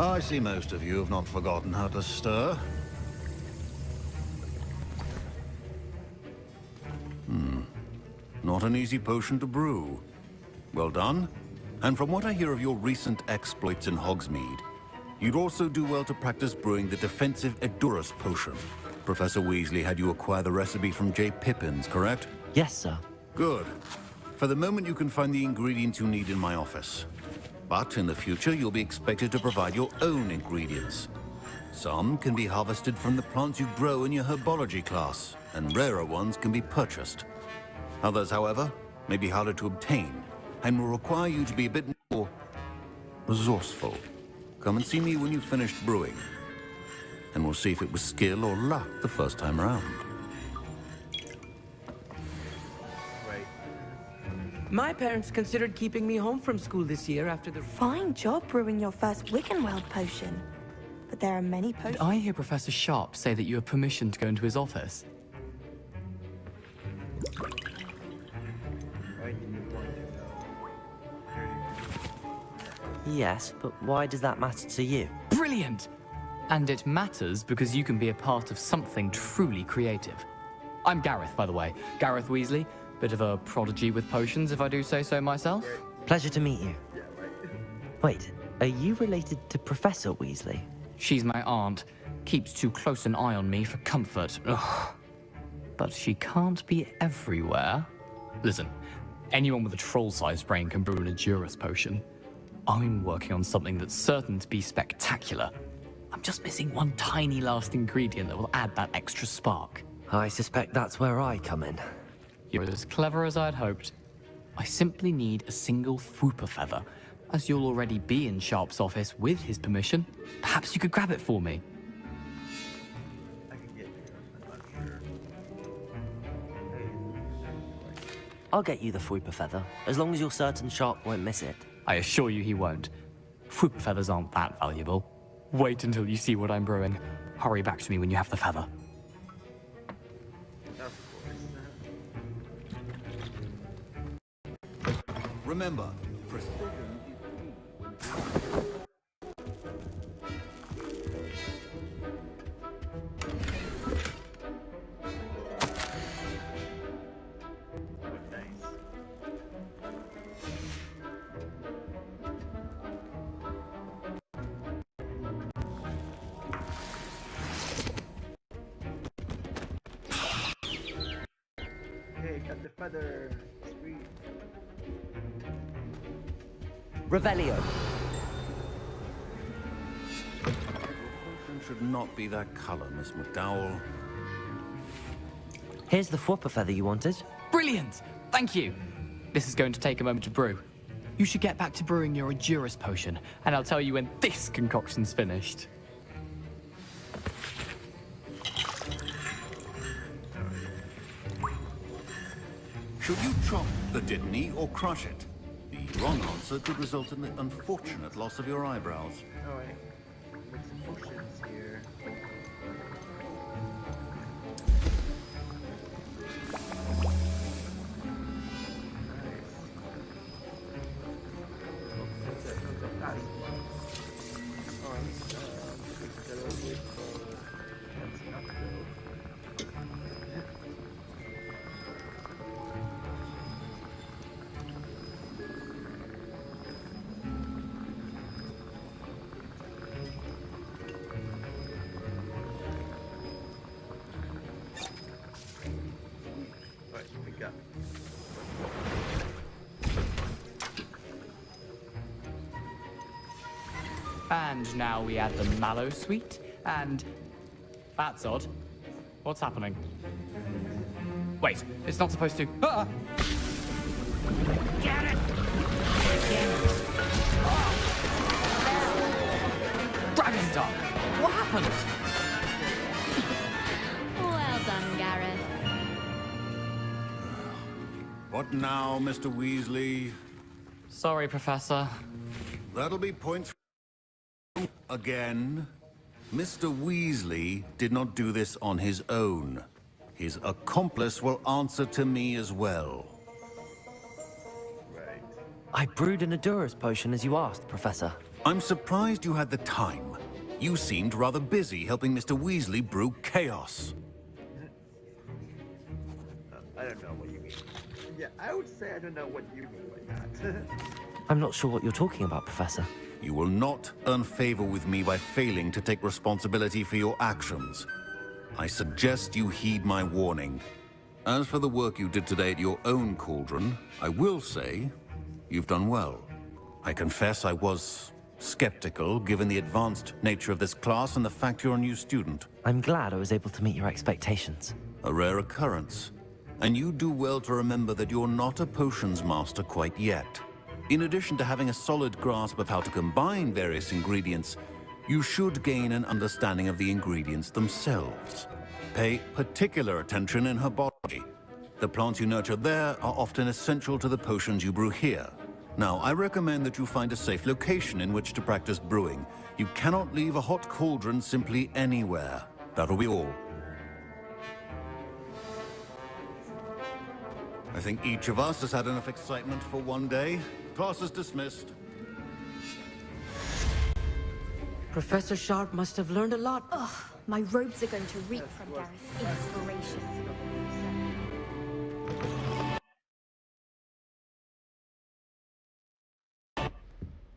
I see most of you have not forgotten how to stir. Not an easy potion to brew. Well done. And from what I hear of your recent exploits in Hogsmeade, you'd also do well to practice brewing the defensive Edurus potion. Professor Weasley had you acquire the recipe from J. Pippins, correct? Yes, sir. Good. For the moment, you can find the ingredients you need in my office. But in the future, you'll be expected to provide your own ingredients. Some can be harvested from the plants you grow in your herbology class, and rarer ones can be purchased. Others, however, may be harder to obtain, and will require you to be a bit more resourceful. Come and see me when you've finished brewing, and we'll see if it was skill or luck the first time around. My parents considered keeping me home from school this year after the... Fine job brewing your first Wickenweld potion. But there are many Did potions... I hear Professor Sharp say that you have permission to go into his office? Yes, but why does that matter to you? Brilliant! And it matters because you can be a part of something truly creative. I'm Gareth, by the way. Gareth Weasley. Bit of a prodigy with potions, if I do say so myself. Pleasure to meet you. Wait, are you related to Professor Weasley? She's my aunt. Keeps too close an eye on me for comfort. Ugh. But she can't be everywhere. Listen, anyone with a troll-sized brain can brew an Edurus potion. I'm working on something that's certain to be spectacular. I'm just missing one tiny last ingredient that will add that extra spark. I suspect that's where I come in. You're as clever as I'd hoped. I simply need a single Fwooper feather. As you'll already be in Sharp's office with his permission, perhaps you could grab it for me. I can get you, I'm not sure. I'll get you the Fwooper feather, as long as you're certain Sharp won't miss it. I assure you he won't. Fwooper feathers aren't that valuable. Wait until you see what I'm brewing. Hurry back to me when you have the feather. Remember, precision is Okay, got the feather. Sweet. Revelio. Potion should not be that color, Miss McDowell. Here's the Fwopper feather you wanted. Brilliant! Thank you. This is going to take a moment to brew. You should get back to brewing your Endurus potion, and I'll tell you when this concoction's finished. Should you chop the Didney or crush it? The wrong answer could result in the unfortunate loss of your eyebrows. Alright. Make some potions here. And now we add the mallow sweet, and... That's odd. What's happening? Wait, it's not supposed to... Ah! Get it! Dragon Dog! What happened? Well done, Gareth. What now, Mr. Weasley? Sorry, Professor. That'll be points again. Mr. Weasley did not do this on his own. His accomplice will answer to me as well. Right. I brewed an Endurus potion as you asked, Professor. I'm surprised you had the time. You seemed rather busy helping Mr. Weasley brew chaos. I don't know what you mean. Yeah, I would say I don't know what you mean by that. I'm not sure what you're talking about, Professor. You will not earn favor with me by failing to take responsibility for your actions. I suggest you heed my warning. As for the work you did today at your own cauldron, I will say you've done well. I confess I was skeptical, given the advanced nature of this class and the fact you're a new student. I'm glad I was able to meet your expectations. A rare occurrence. And you do well to remember that you're not a potions master quite yet. In addition to having a solid grasp of how to combine various ingredients, you should gain an understanding of the ingredients themselves. Pay particular attention in herbology. The plants you nurture there are often essential to the potions you brew here. Now, I recommend that you find a safe location in which to practice brewing. You cannot leave a hot cauldron simply anywhere. That'll be all. I think each of us has had enough excitement for one day. Class is dismissed. Professor Sharp must have learned a lot. Ugh, my robes are going to reek from Gareth's inspiration.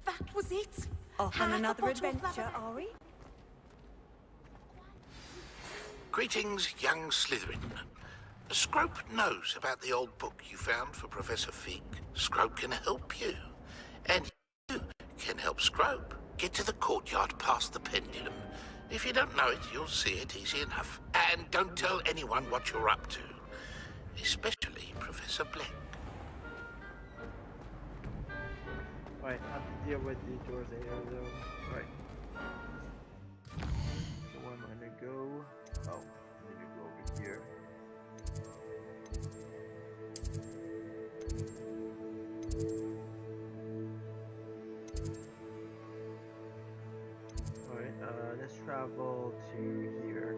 That was it? Off on another adventure, are we? Greetings, young Slytherin. Scrope knows about the old book you found for Professor Fig. Scrope can help you. And you can help Scrope. Get to the courtyard past the pendulum. If you don't know it, you'll see it easy enough. And don't tell anyone what you're up to. Especially Professor Black. Alright, I have to deal with the doors later though. Alright. So where am I gonna go? Oh, I need to go over here. Alright, let's travel to here.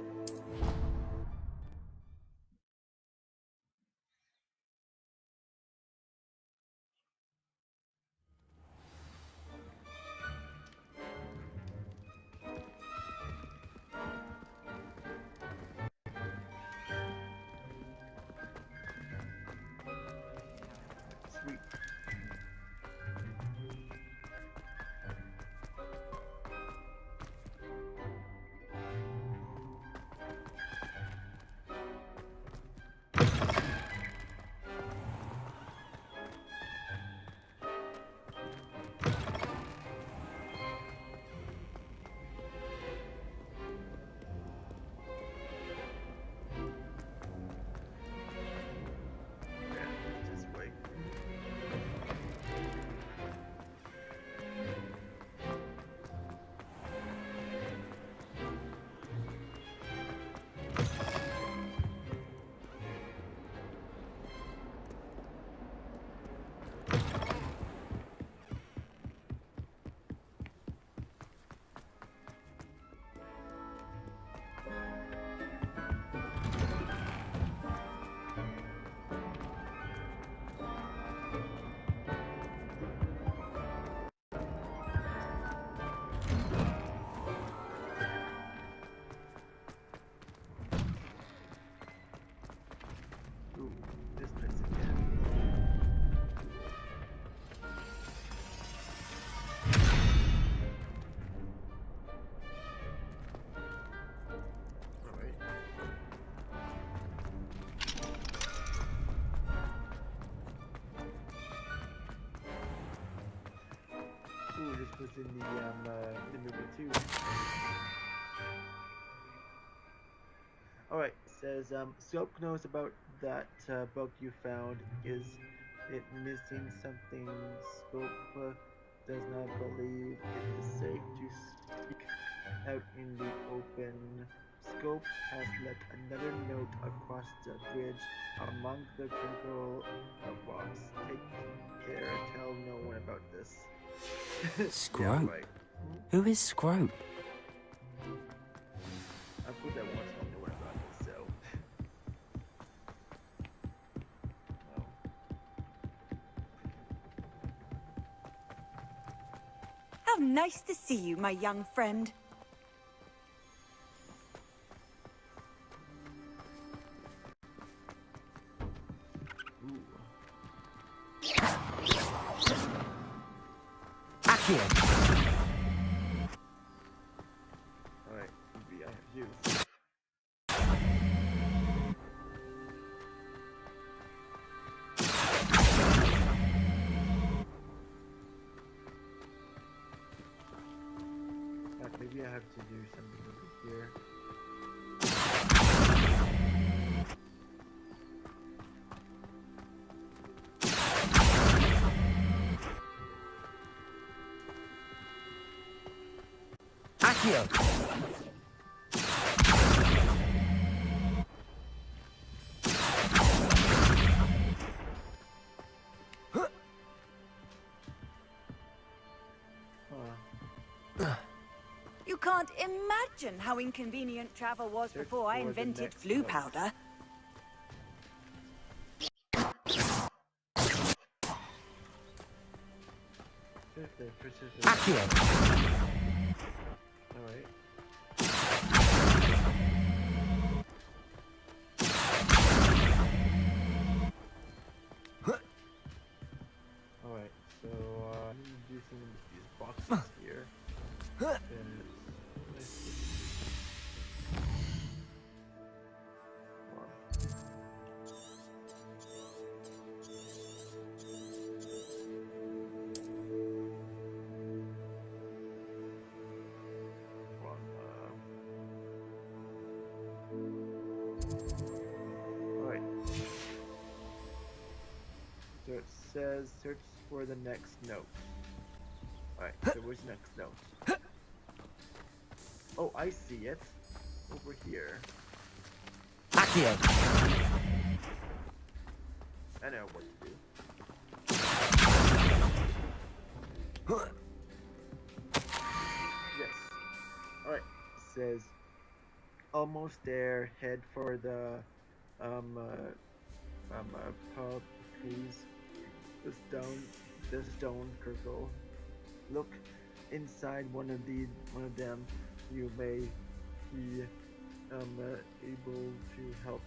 this was in the movie too. Alright, it says, Soap knows about that book you found. Is it missing something? Scope does not believe it is safe to speak out in the open. Scope has left another note across the bridge among the critical rocks. Take care, tell no one about this. Scrope? Yeah, right. Who is Scrope? I put that once, I don't know what about this, so. How nice to see you, my young friend. Alright, maybe I have you. Maybe I have to do something over here. Accio! You can't imagine how inconvenient travel was before I invented flu powder. Accio! Alright. Alright, so I'm gonna do some of these boxes here. Then let's see. Alright. So it says search for the next note. Alright, so where's the next note? Oh, I see it. Over here. Accio! I know what to do. Yes. Alright. It says almost there. Head for the pub, please. The stone circle. Look inside one of them. You may be able to help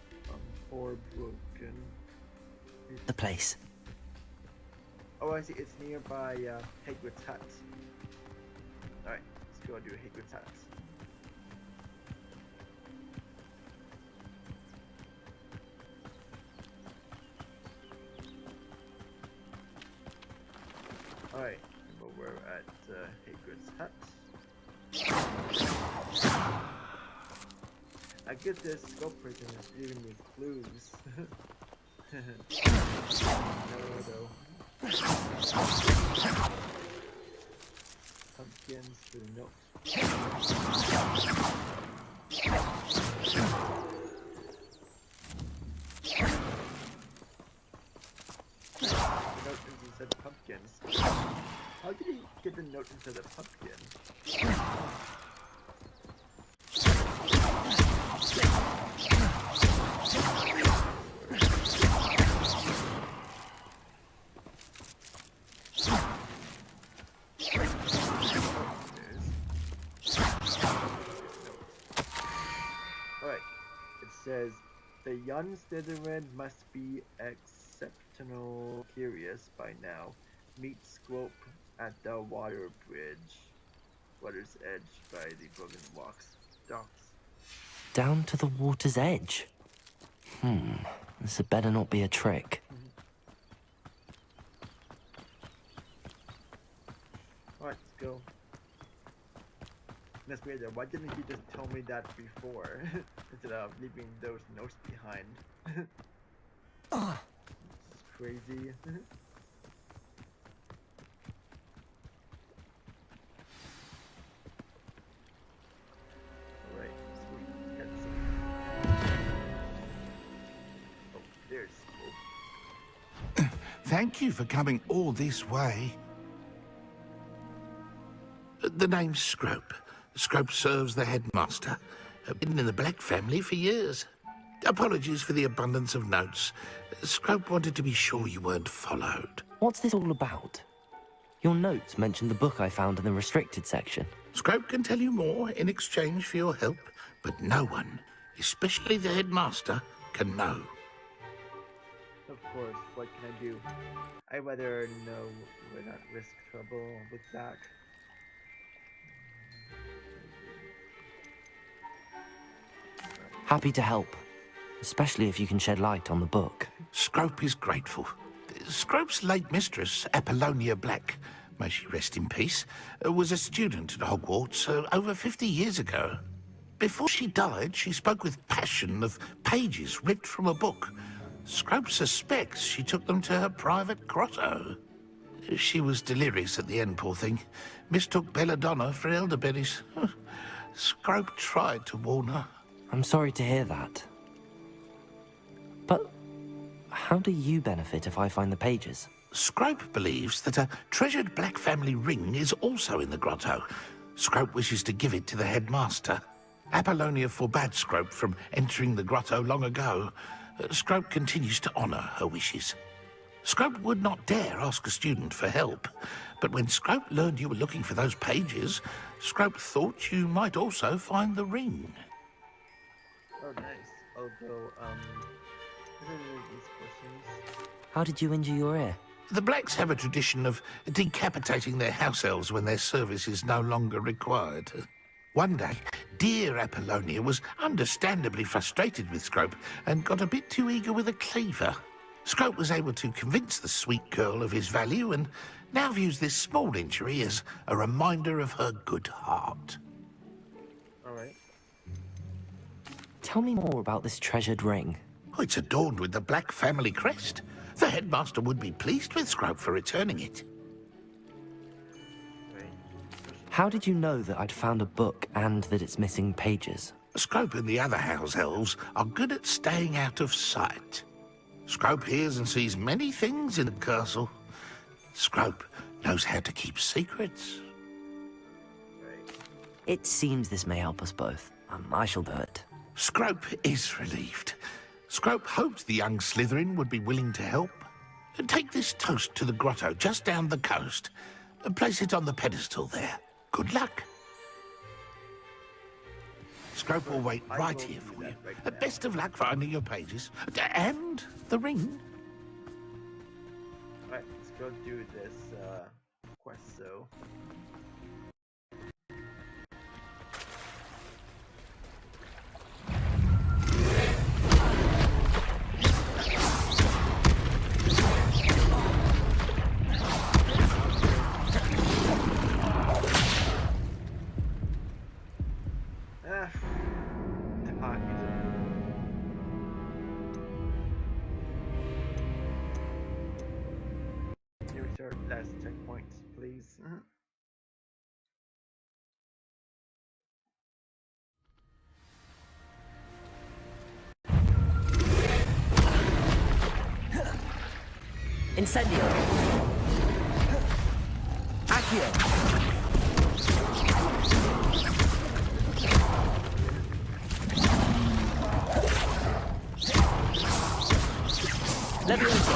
poor broken. The place. Oh, I see. It's nearby Hagrid's hut. Alright, let's go do Hagrid's hut. Alright, we're at Hagrid's hut. I guess this scope person is giving me clues. No, though. Pumpkins for the note. The note said pumpkins. How did he get the note into the pumpkin? Alright, it says, the young Slytherin must be exceptional curious by now. Meet Scope at the water's edge by the broken docks. Down to the water's edge? This had better not be a trick. Alright, let's go. That's weird though. Why didn't you just tell me that before? Instead of leaving those notes behind. It's crazy. Alright, sweet. Let's see. Oh, there's school. Thank you for coming all this way. The name's Scrope. Scrope serves the headmaster. Been in the Black family for years. Apologies for the abundance of notes. Scrope wanted to be sure you weren't followed. What's this all about? Your notes mentioned the book I found in the restricted section. Scrope can tell you more in exchange for your help, but no one, especially the headmaster, can know. Of course, what can I do? I'd rather know but not risk trouble with that. Happy to help, especially if you can shed light on the book. Scrope is grateful. Scrope's late mistress, Apollonia Black, may she rest in peace, was a student at Hogwarts over 50 years ago. Before she died, she spoke with passion of pages ripped from a book. Scrope suspects she took them to her private grotto. She was delirious at the end, poor thing. Mistook belladonna for elderberries. Scrope tried to warn her. I'm sorry to hear that. But how do you benefit if I find the pages? Scrope believes that a treasured Black family ring is also in the grotto. Scrope wishes to give it to the headmaster. Apollonia forbade Scrope from entering the grotto long ago. Scrope continues to honour her wishes. Scrope would not dare ask a student for help, but when Scrope learned you were looking for those pages, Scrope thought you might also find the ring. Oh, nice. Although, I don't know these questions. How did you injure your ear? The Blacks have a tradition of decapitating their house elves when their service is no longer required. One day, dear Apollonia was understandably frustrated with Scrope and got a bit too eager with a cleaver. Scrope was able to convince the sweet girl of his value and now views this small injury as a reminder of her good heart. Alright. Tell me more about this treasured ring. Oh, it's adorned with the Black family crest. The headmaster would be pleased with Scrope for returning it. How did you know that I'd found a book and that it's missing pages? Scrope and the other house elves are good at staying out of sight. Scrope hears and sees many things in the castle. Scrope knows how to keep secrets. It seems this may help us both. I shall do it. Scrope is relieved. Scrope hoped the young Slytherin would be willing to help. Take this toast to the grotto just down the coast and place it on the pedestal there. Good luck. Scrope will wait right here for you. Best of luck finding your pages. And the ring. Alright, let's go do this quest, so... Last checkpoint, please. Incendio! Accio! Levioso!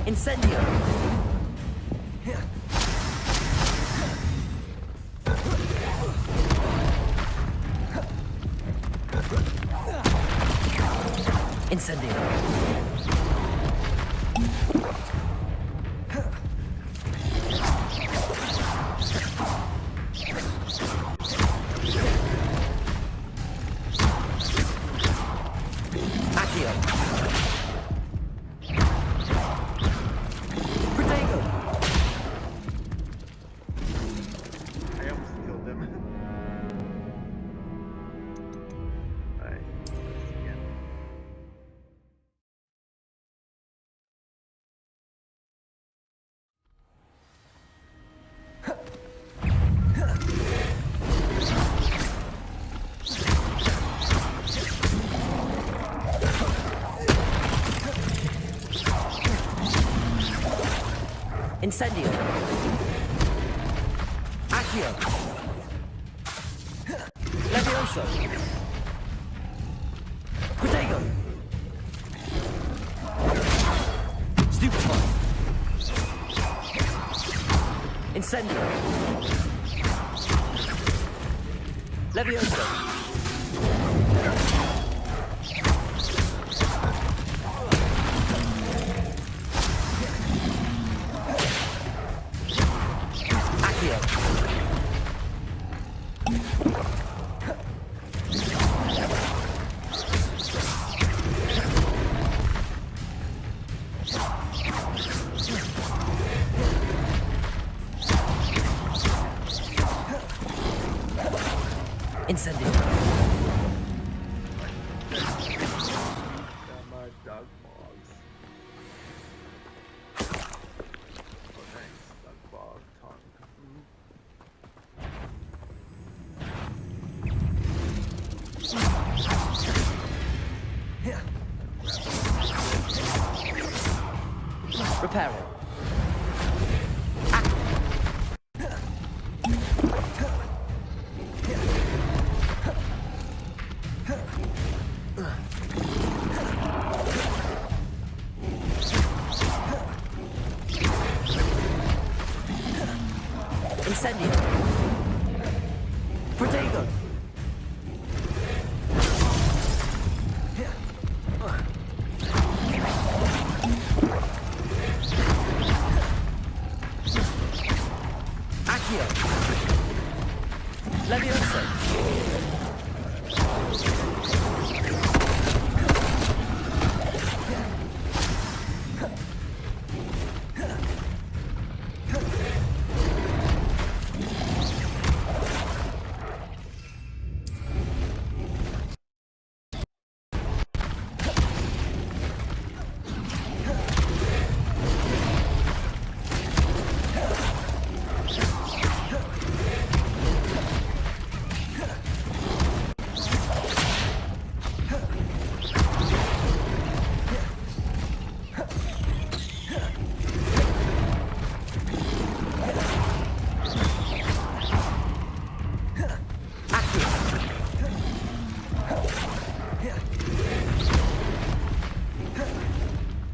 Incendio! Incendio! Incendio. Accio. Levioso. Protego. Stupefy. Incendio. Levioso. Accio. Incendio. Dog bogs. Oh, nice. Dog bog tongue. Repair it. Incendio. Protego. Accio. Levioso.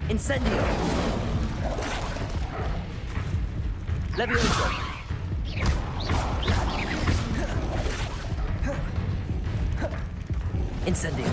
Incendio. Levioso. Incendio.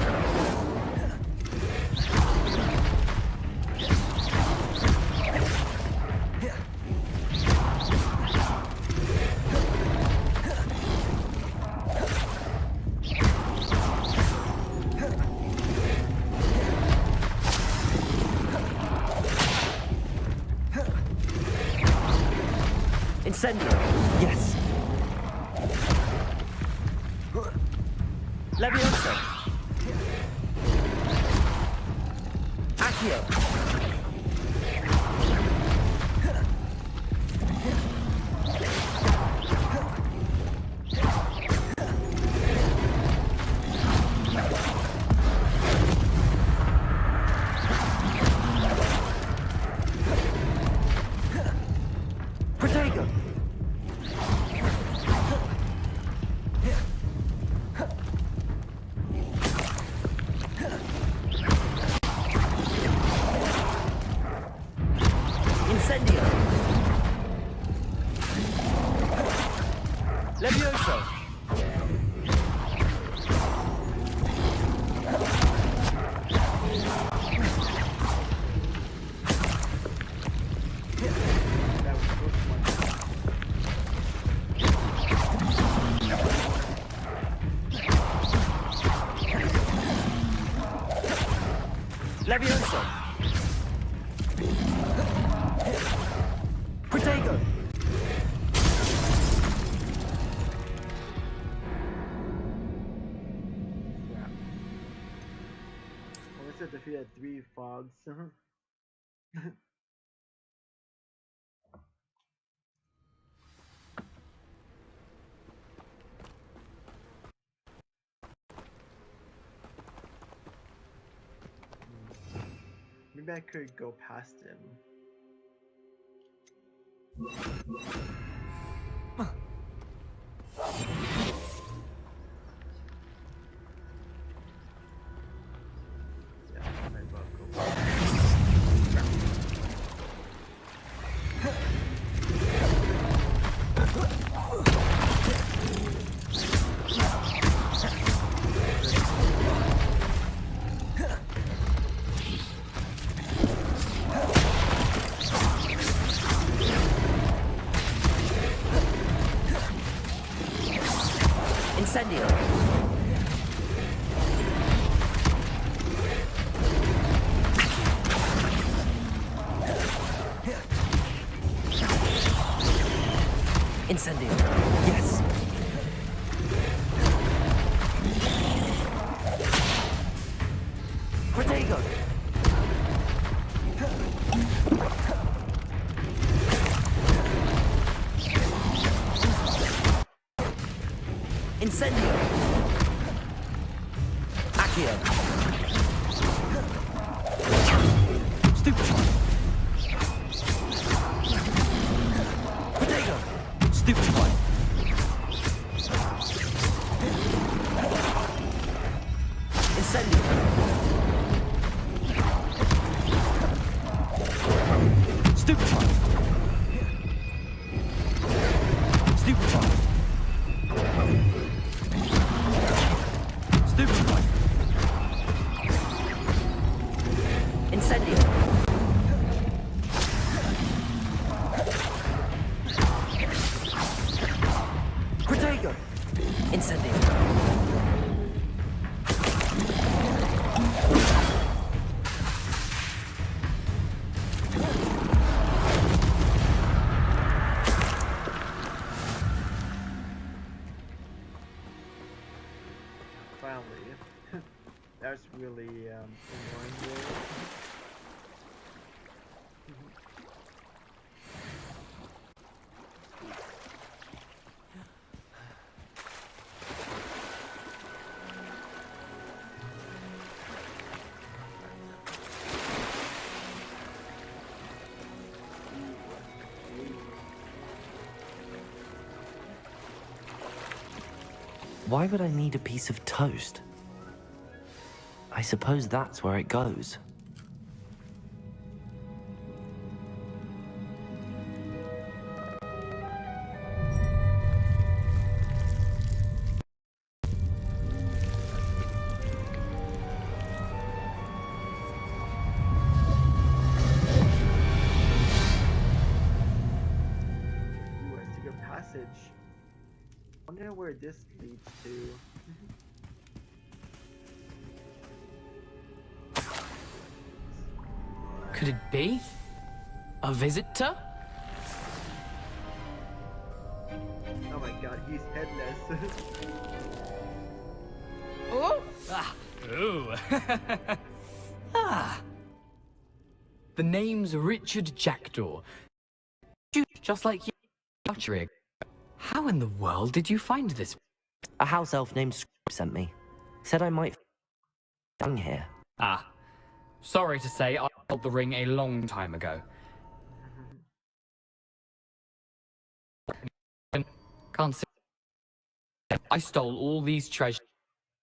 Incendio. Yes. Levioso. Accio. Protego. Incendio. Levioso. Levioso. Protego. Melissa defeated 3 fogs. Maybe I could go past him. Incendio. Incendio. Yes. Protego. Incendio. Accio. Stupefy. Protego. Stupefy. Incendio. Stupefy. Stupefy. Stupefy. Incendio. Protego. Incendio. Finally. That's really annoying there. Why would I need a piece of toast? I suppose that's where it goes. Ooh, a secret passage. Wonder where this leads to. Could it be? A visitor? Oh my god, he's headless. Oh! Ah! Ooh! Ah! The name's Richard Jackdaw. Just like you. How in the world did you find this? A house elf named Scrooge sent me. Said I might down here. Ah. Sorry to say, I got the ring a long time ago. Can't see. I stole all these treasures.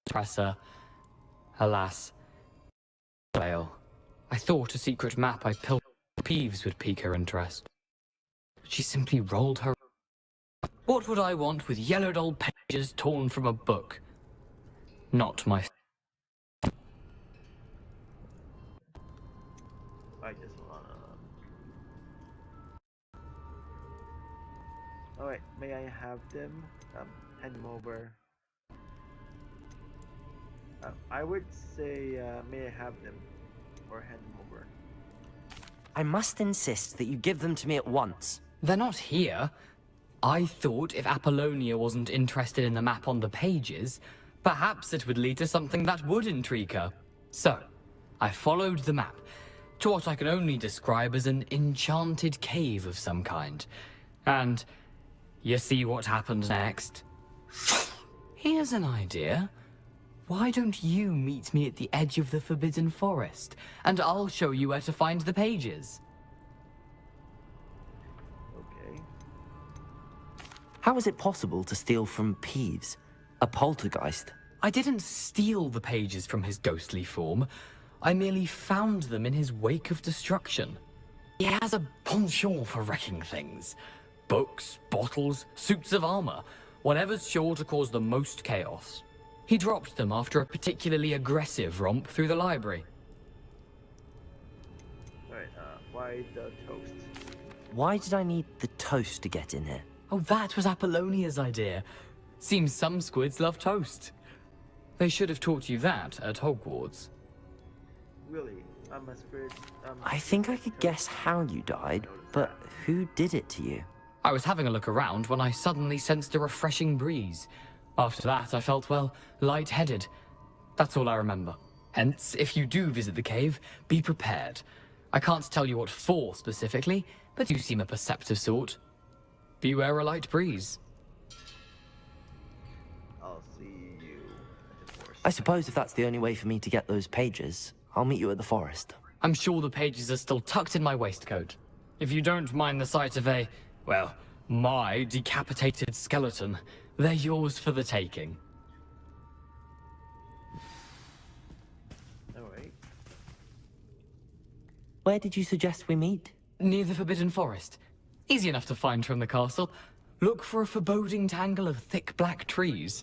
Presser. Alas. Fail. I thought a secret map I pilfered from Peeves would pique her interest. But she simply rolled her. What would I want with yellowed old pages torn from a book? Not my. I just wanna. Alright, may I have them? Hand them over. I would say, may I have them? Or hand them over. I must insist that you give them to me at once. They're not here. I thought if Apollonia wasn't interested in the map on the pages, perhaps it would lead to something that would intrigue her. So, I followed the map to what I can only describe as an enchanted cave of some kind. And you see what happened next? Here's an idea. Why don't you meet me at the edge of the Forbidden Forest, and I'll show you where to find the pages. Okay. How is it possible to steal from Peeves, a poltergeist? I didn't steal the pages from his ghostly form. I merely found them in his wake of destruction. He has a penchant for wrecking things. Books, bottles, suits of armor, whatever's sure to cause the most chaos. He dropped them after a particularly aggressive romp through the library. Alright, why the toast? Why did I need the toast to get in here? Oh, that was Apollonia's idea. Seems some squids love toast. They should have taught you that at Hogwarts. Really? I'm a squid. I think I could guess how you died, but who did it to you? I was having a look around when I suddenly sensed a refreshing breeze. After that, I felt, well, lightheaded. That's all I remember. Hence, if you do visit the cave, be prepared. I can't tell you what for specifically, but you seem a perceptive sort. Beware a light breeze. I'll see you at the forest. I suppose if that's the only way for me to get those pages, I'll meet you at the forest. I'm sure the pages are still tucked in my waistcoat. If you don't mind the sight of a, well, my decapitated skeleton, they're yours for the taking. Alright. Where did you suggest we meet? Near the Forbidden Forest. Easy enough to find from the castle. Look for a foreboding tangle of thick black trees.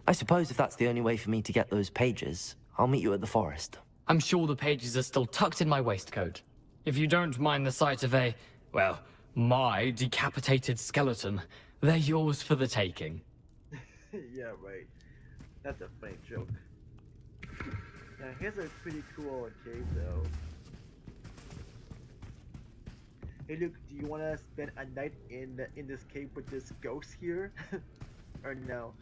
I suppose if that's the only way for me to get those pages, I'll meet you at the forest. I'm sure the pages are still tucked in my waistcoat. If you don't mind the sight of a, well, my decapitated skeleton, they're yours for the taking. Yeah, right. That's a funny joke. Now here's a pretty cool cave though. Hey Luke, do you want to spend a night in this cave with this ghost here? Or no?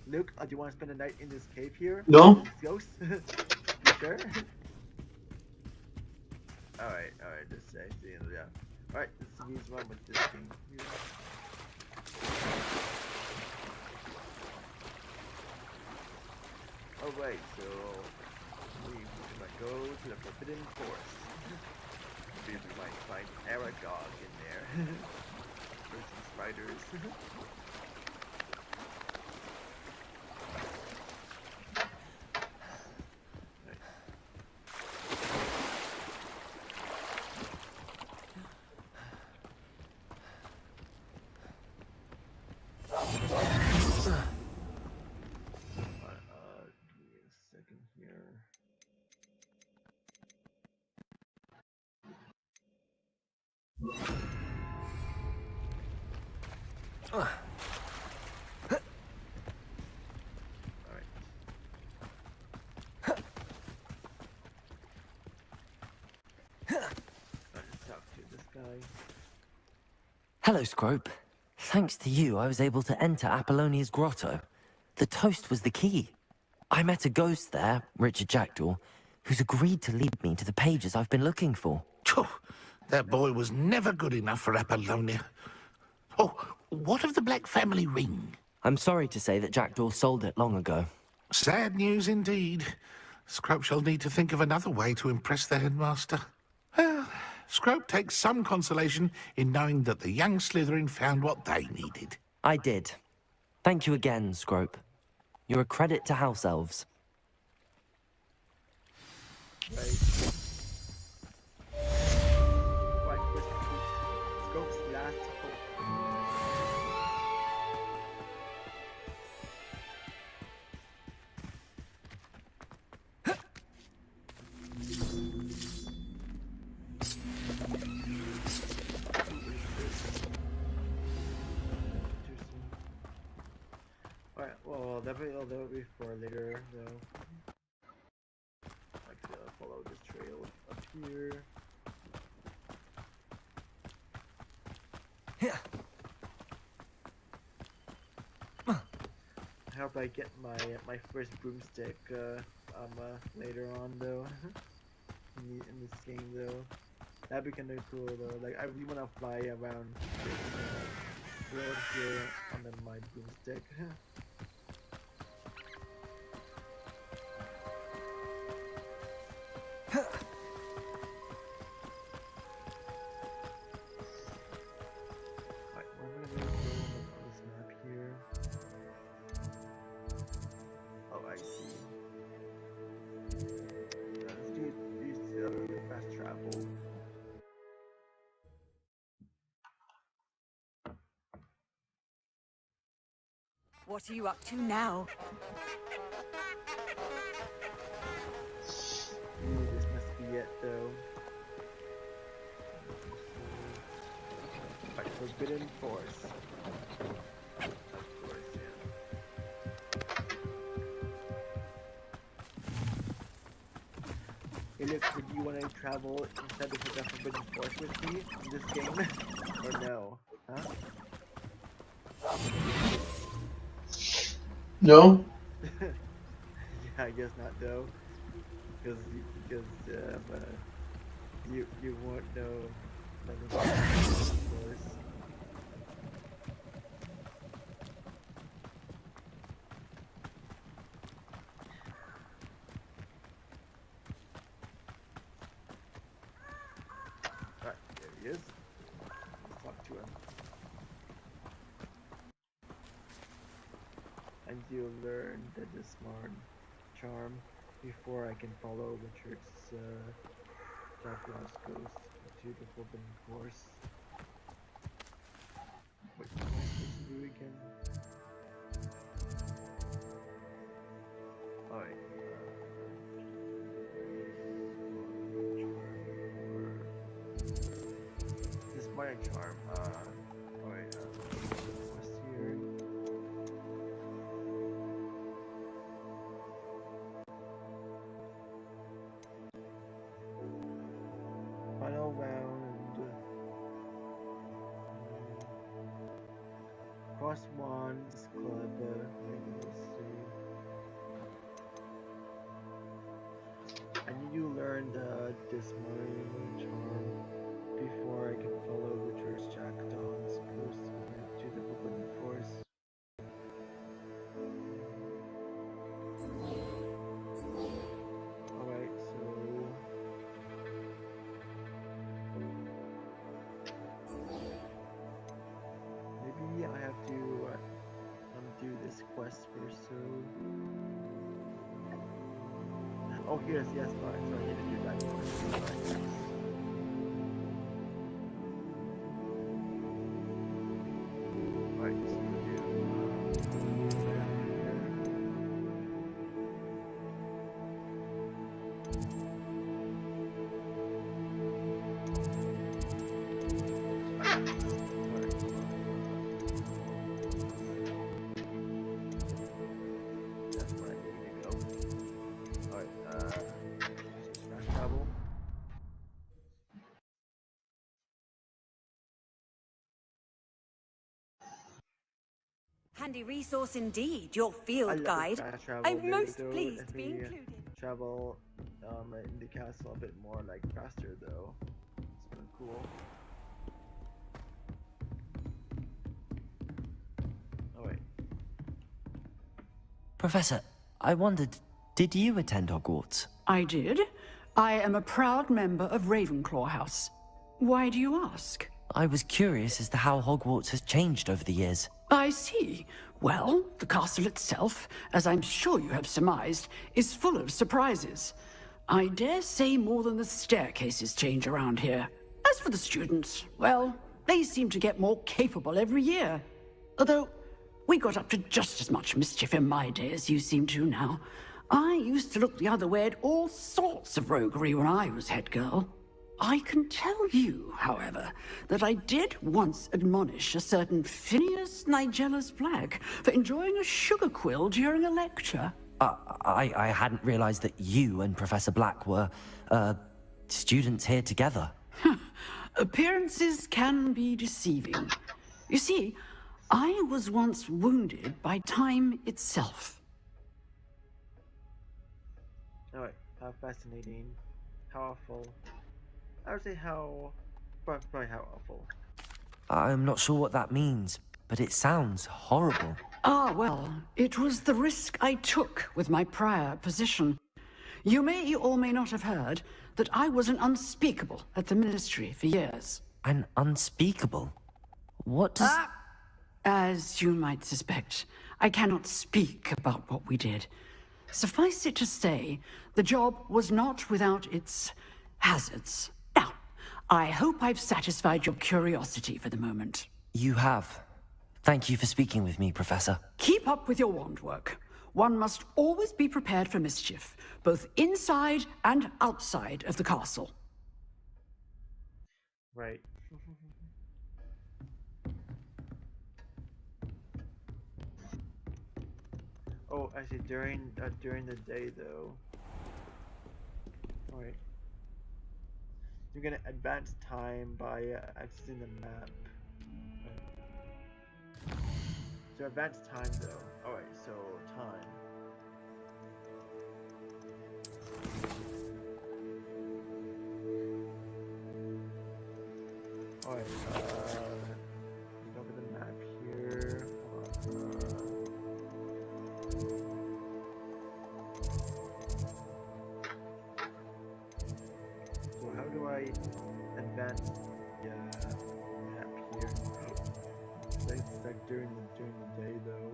Luke, do you want to spend a night in this cave here? No. This ghost? You sure? Alright, just say, yeah. Alright, let's use one with this thing here. Alright, so we're gonna go to the Forbidden Forest. Maybe we might find Aragog in there. Or some spiders. Hello, Scrope. Thanks to you, I was able to enter Apollonia's grotto. The toast was the key. I met a ghost there, Richard Jackdaw, who's agreed to lead me to the pages I've been looking for. That boy was never good enough for Apollonia. Oh, what of the Black family ring? I'm sorry to say that Jackdaw sold it long ago. Sad news indeed. Scrope shall need to think of another way to impress the headmaster. Well, Scrope takes some consolation in knowing that the young Slytherin found what they needed. I did. Thank you again, Scrope. You're a credit to House Elves. Scrope's last hope. Alright, well, definitely I'll do it before later, though. Like to follow this trail up here. Yeah. I hope I get my first broomstick later on though. in this game though. That'd be kinda cool though. Like I really wanna fly around this road here on my broomstick. What are you up to now? Ooh, this must be it, though. Right, Forbidden Forest. Of course, yeah. Hey, look, would you want to travel inside the Forbidden Forest with me in this game? Or no? Huh? No? Yeah, I guess not, though. Because you won't know nothing about it, of course. Alright, there he is. Let's talk to him. And you learn the Dismard charm before I can follow Richard's Jackalo's ghost to the Forbidden Forest. What am I supposed to do again? Alright. This minor charm. Alright. What's here? Final round. Cross Wands Club. Let's see. I need to learn this minor charm before I can follow Richard's Jackdaws ghost to the Forbidden Forest. Alright, so maybe I have to do this quest first, so oh yes, sorry, so I need to do that first. Alright, so we'll do Handy resource indeed, your field guide. I'm most pleased to be included. Travel in the castle a bit more like faster though. It's been cool. Oh wait. Professor, I wondered, did you attend Hogwarts? I did. I am a proud member of Ravenclaw House. Why do you ask? I was curious as to how Hogwarts has changed over the years. I see. Well, the castle itself, as I'm sure you have surmised, is full of surprises. I dare say more than the staircases change around here. As for the students, well, they seem to get more capable every year. Although, we got up to just as much mischief in my day as you seem to now. I used to look the other way at all sorts of roguery when I was head girl. I can tell you, however, that I did once admonish a certain Phineas Nigella's Black for enjoying a sugar quill during a lecture. I hadn't realized that you and Professor Black were, students here together. Appearances can be deceiving. You see, I was once wounded by time itself. Alright, how fascinating. How awful. I would say probably how awful. I'm not sure what that means, but it sounds horrible. Ah, well, it was the risk I took with my prior position. You may or may not have heard that I was an unspeakable at the Ministry for years. An unspeakable? What does... As you might suspect, I cannot speak about what we did. Suffice it to say, the job was not without its hazards. Now, I hope I've satisfied your curiosity for the moment. You have. Thank you for speaking with me, Professor. Keep up with your wand work. One must always be prepared for mischief, both inside and outside of the castle. Right. Oh, actually, during the day though. Alright. You're gonna advance time by accessing the map. So advance time though. Alright, so time. Alright, go over the map here. So how do I advance the map here? It's like during the day though.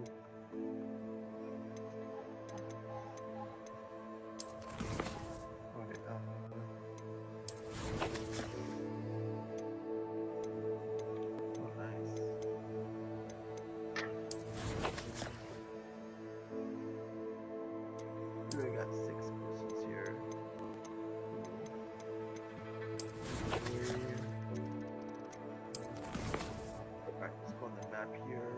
Alright, oh nice. Ooh, I got 6 persons here. Alright, let's go on the map here.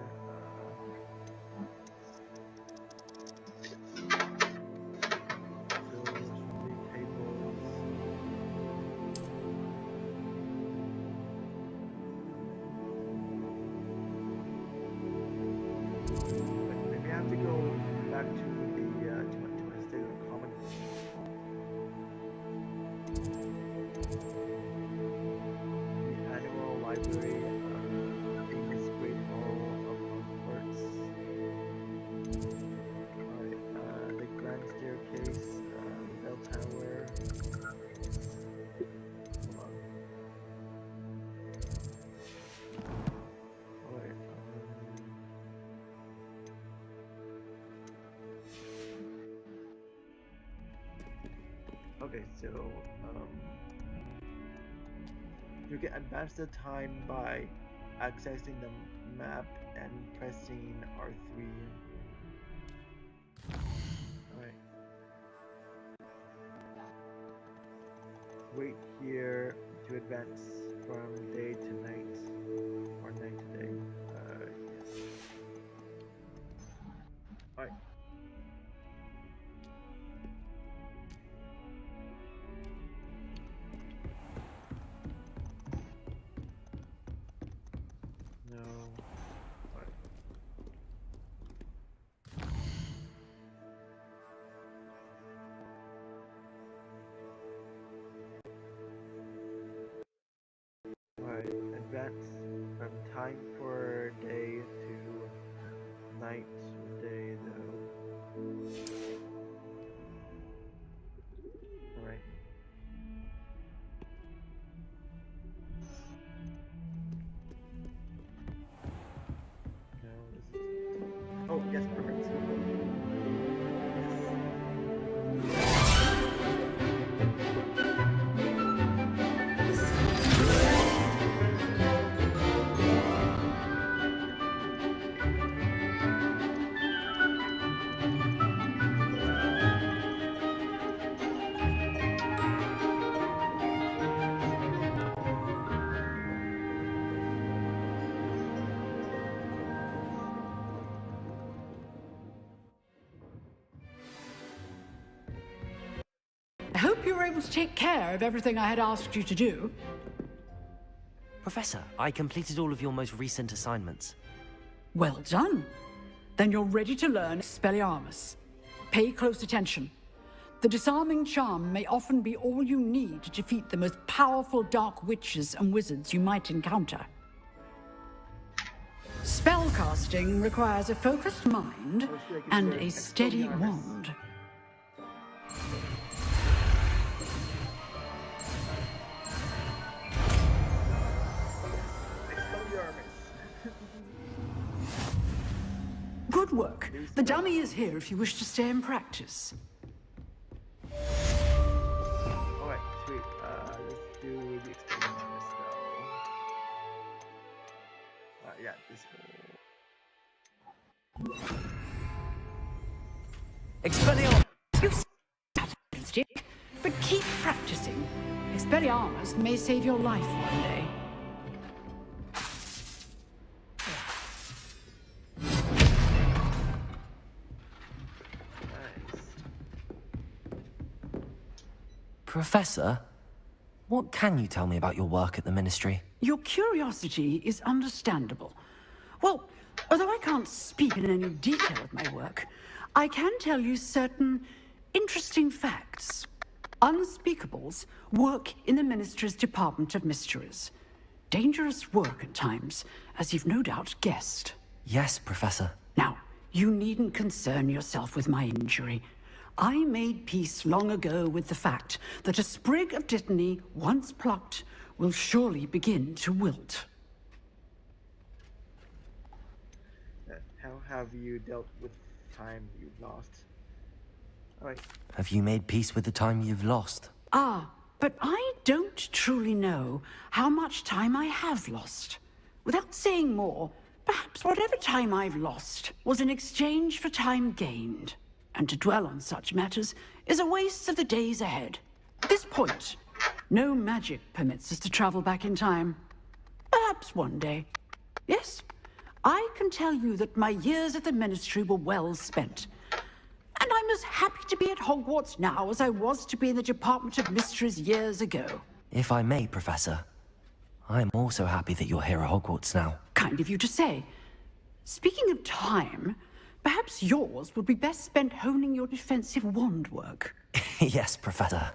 Maybe I have to go back to my state of common. The annual library, English Great Hall of Hogwarts. Alright, the grand staircase, bell tower. Hold on. Alright, okay, so you can advance the time by accessing the map and pressing R3. Alright. Wait here to advance from day to night or night to day. Yes. Alright. No. Alright. Alright, advance from time for day to night for day though. Alright. No, this is... Oh, yes, perfect. I hope you were able to take care of everything I had asked you to do. Professor, I completed all of your most recent assignments. Well done. Then you're ready to learn Expelliarmus. Pay close attention. The disarming charm may often be all you need to defeat the most powerful dark witches and wizards you might encounter. Spellcasting requires a focused mind and a steady wand. Good work. The dummy is here if you wish to stay and practice. Alright, sweet. Let's do the Expelliarmus spell. Yeah, this will Expelliarmus! You stick, but keep practicing. Expelliarmus may save your life one day. Professor, what can you tell me about your work at the Ministry? Your curiosity is understandable. Well, although I can't speak in any detail of my work, I can tell you certain interesting facts. Unspeakables work in the Ministry's Department of Mysteries. Dangerous work at times, as you've no doubt guessed. Yes, Professor. Now, you needn't concern yourself with my injury. I made peace long ago with the fact that a sprig of dittany, once plucked, will surely begin to wilt. How have you dealt with time you've lost? Alright. Have you made peace with the time you've lost? Ah, but I don't truly know how much time I have lost. Without saying more, perhaps whatever time I've lost was in exchange for time gained. And to dwell on such matters is a waste of the days ahead. At this point, no magic permits us to travel back in time. Perhaps one day. Yes, I can tell you that my years at the Ministry were well spent. And I'm as happy to be at Hogwarts now as I was to be in the Department of Mysteries years ago. If I may, Professor, I'm also happy that you're here at Hogwarts now. Kind of you to say. Speaking of time, perhaps yours would be best spent honing your defensive wand work. Yes, Professor.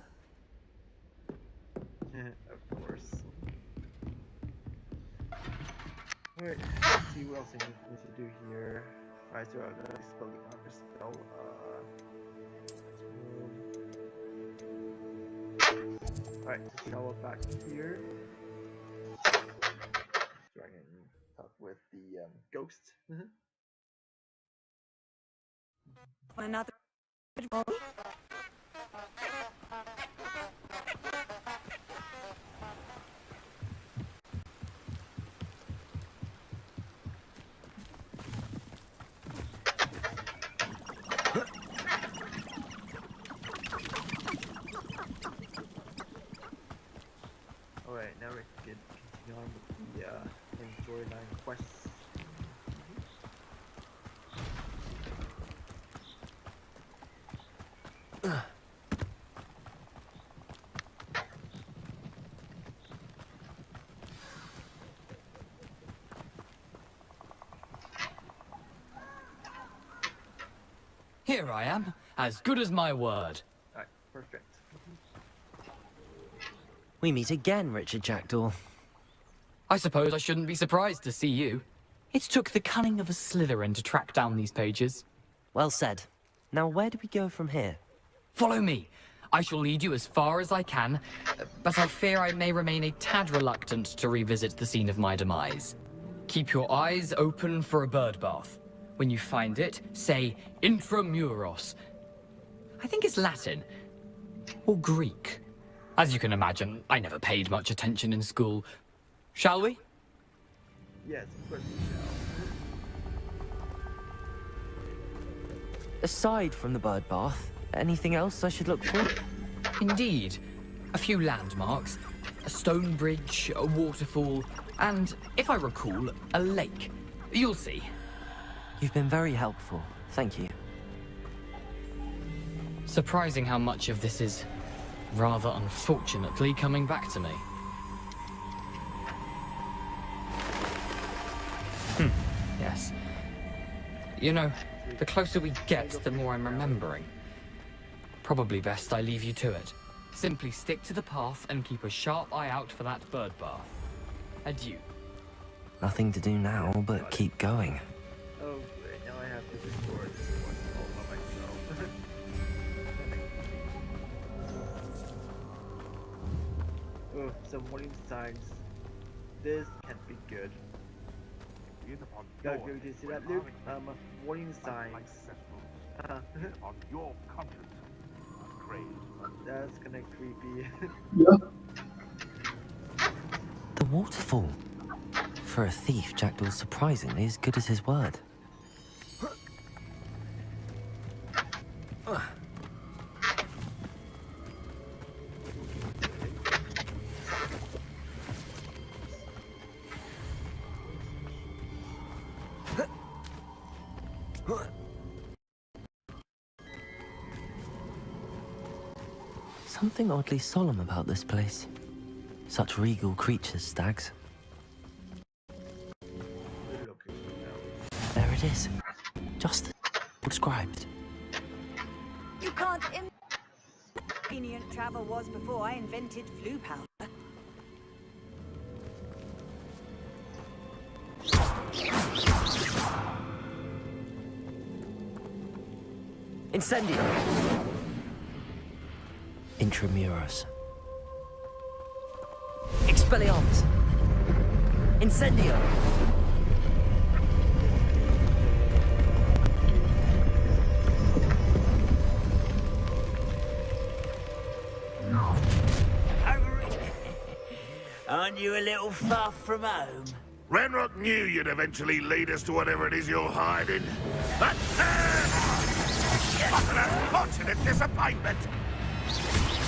Of course. Alright, let's see what else I need to do here. Alright, so I'm gonna spell the armor spell. Alright, so travel back here. So I can talk with the ghost. Another. Alright, now we can continue on with the storyline quests. Here I am, as good as my word. Alright, perfect. We meet again, Richard Jackdaw. I suppose I shouldn't be surprised to see you. It took the cunning of a Slytherin to track down these pages. Well said. Now where do we go from here? Follow me. I shall lead you as far as I can, but I fear I may remain a tad reluctant to revisit the scene of my demise. Keep your eyes open for a bird bath. When you find it, say Intramuros. I think it's Latin. Or Greek. As you can imagine, I never paid much attention in school. Shall we? Yes, of course we shall. Aside from the bird bath, anything else I should look for? Indeed. A few landmarks. A stone bridge, a waterfall, and, if I recall, a lake. You'll see. You've been very helpful. Thank you. Surprising how much of this is, rather unfortunately, coming back to me. Yes. You know, the closer we get, the more I'm remembering. Probably best I leave you to it. Simply stick to the path and keep a sharp eye out for that bird bath. Adieu. Nothing to do now but keep going. Oh great, now I have to record this one all by myself. Oh, some warning signs. This can't be good. Go to see that, Luke? Warning signs. On your conscience. That's kinda creepy. The waterfall. For a thief, Jackdaw's surprisingly as good as his word. Something oddly solemn about this place. Such regal creatures, stags. There it is. Just as described. You can't convenient travel was before I invented flu powder. Incendio! Intramuros. Expelliarmus! Incendio! Aren't you a little far from home? Ranrock knew you'd eventually lead us to whatever it is you're hiding. But what an unfortunate disappointment!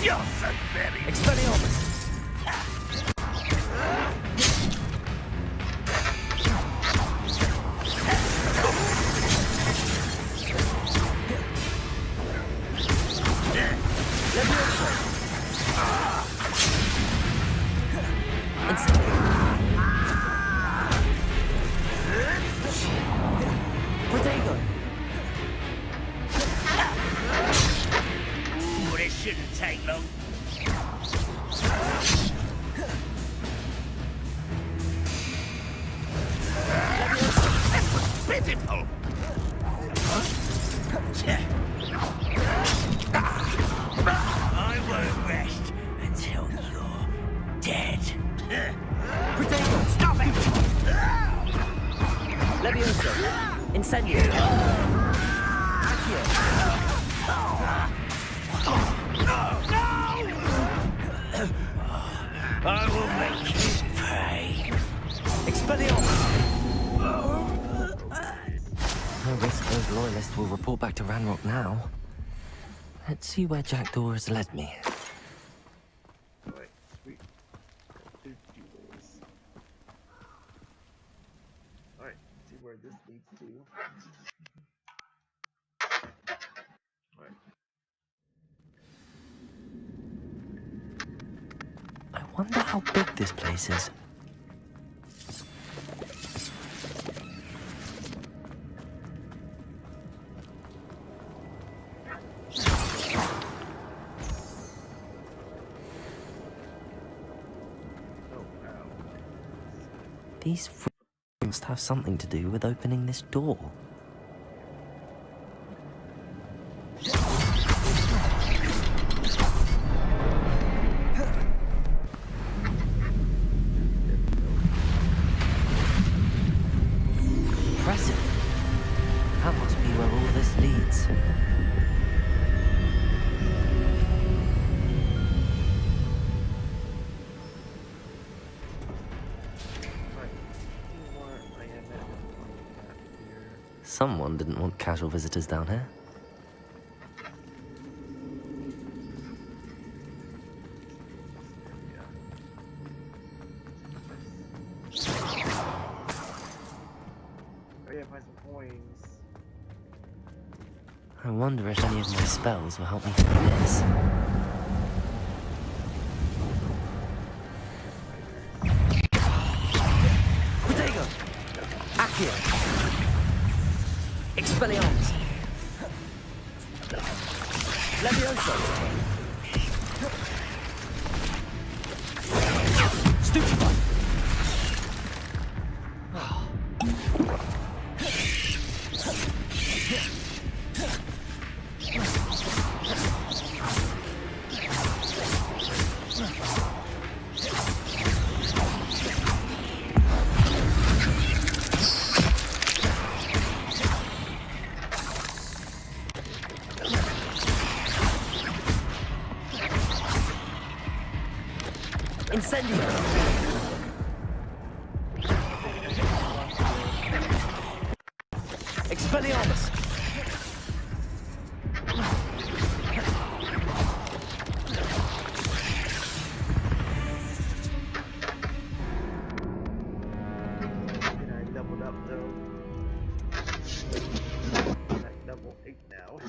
You're so very... Expelliarmus! Shouldn't take long. Pitiful! I won't rest until you're dead. Protego! Stop it! Levioso! Incendio! Accio! I will make you pay. Expelliarmus! No risk those loyalists will report back to Ranrock now. Let's see where Jackdaw has led me. Alright, sweet. Alright, see where this leads to. Alright. I wonder how big this place is. These must have something to do with opening this door. Impressive. That must be where all this leads. Someone didn't want casual visitors down here. Oh yeah, find some coins. I wonder if any of my spells will help me through this. Protego! Accio! Expelliarmus! Levioso! Stupefy! Incendio! Expelliarmus! And I doubled up though. Like double 8 now.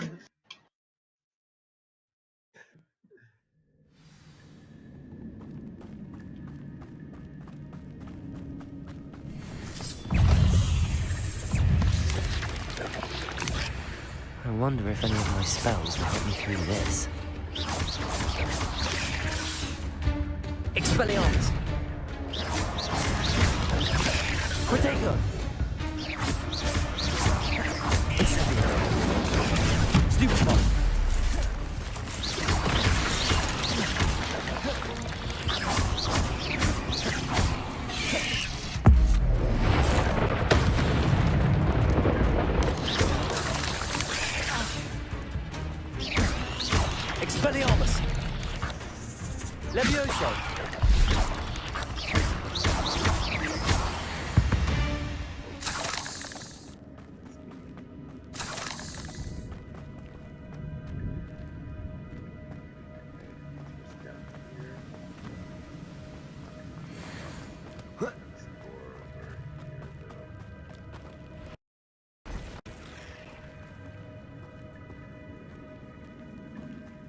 wonder if any of my spells will help me through this. Expelliarmus! Protego! Incendio! Stupefy! Expelliarmus! Levioso!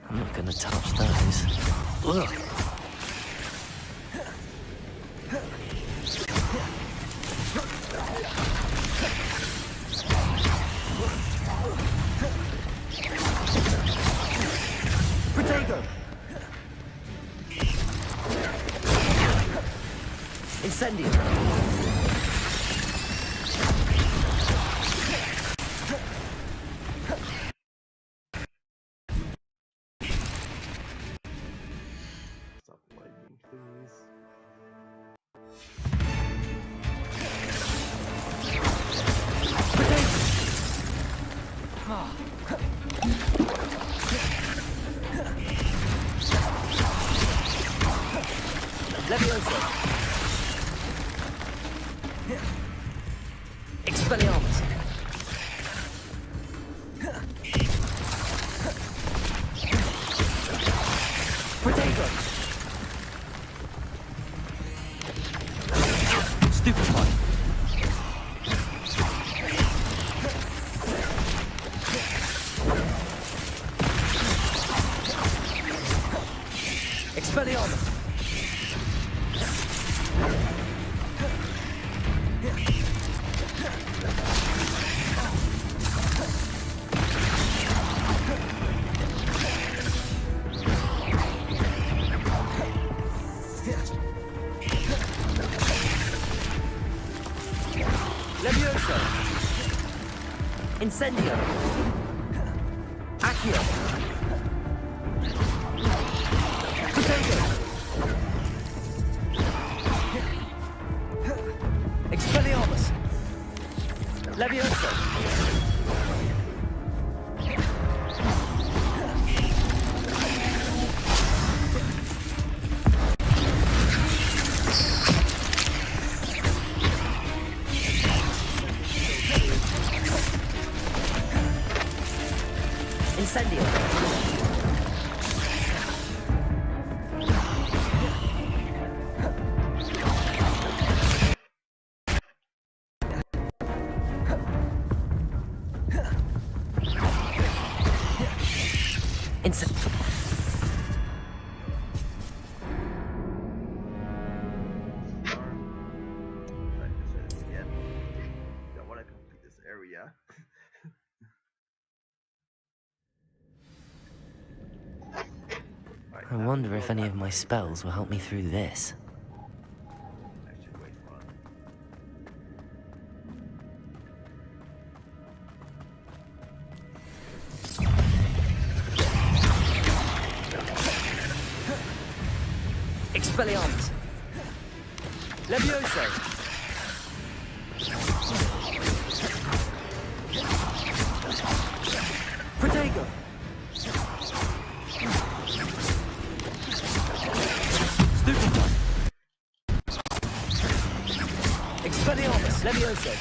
I'm not gonna touch those. Ugh. Protego! Incendio! Stop lightning, please. Levioso! Expelliarmus! Protego! Stupefy! Expelliarmus! Levioso! Incendio! Accio! Protego! Expelliarmus! Levioso! Incendio! Don't want to complete this area. I wonder if any of my spells will help me through this. Actually, wait, hold on. Expelliarmus! Levioso! Protego! Stupefy! Expelliarmus! Levioso!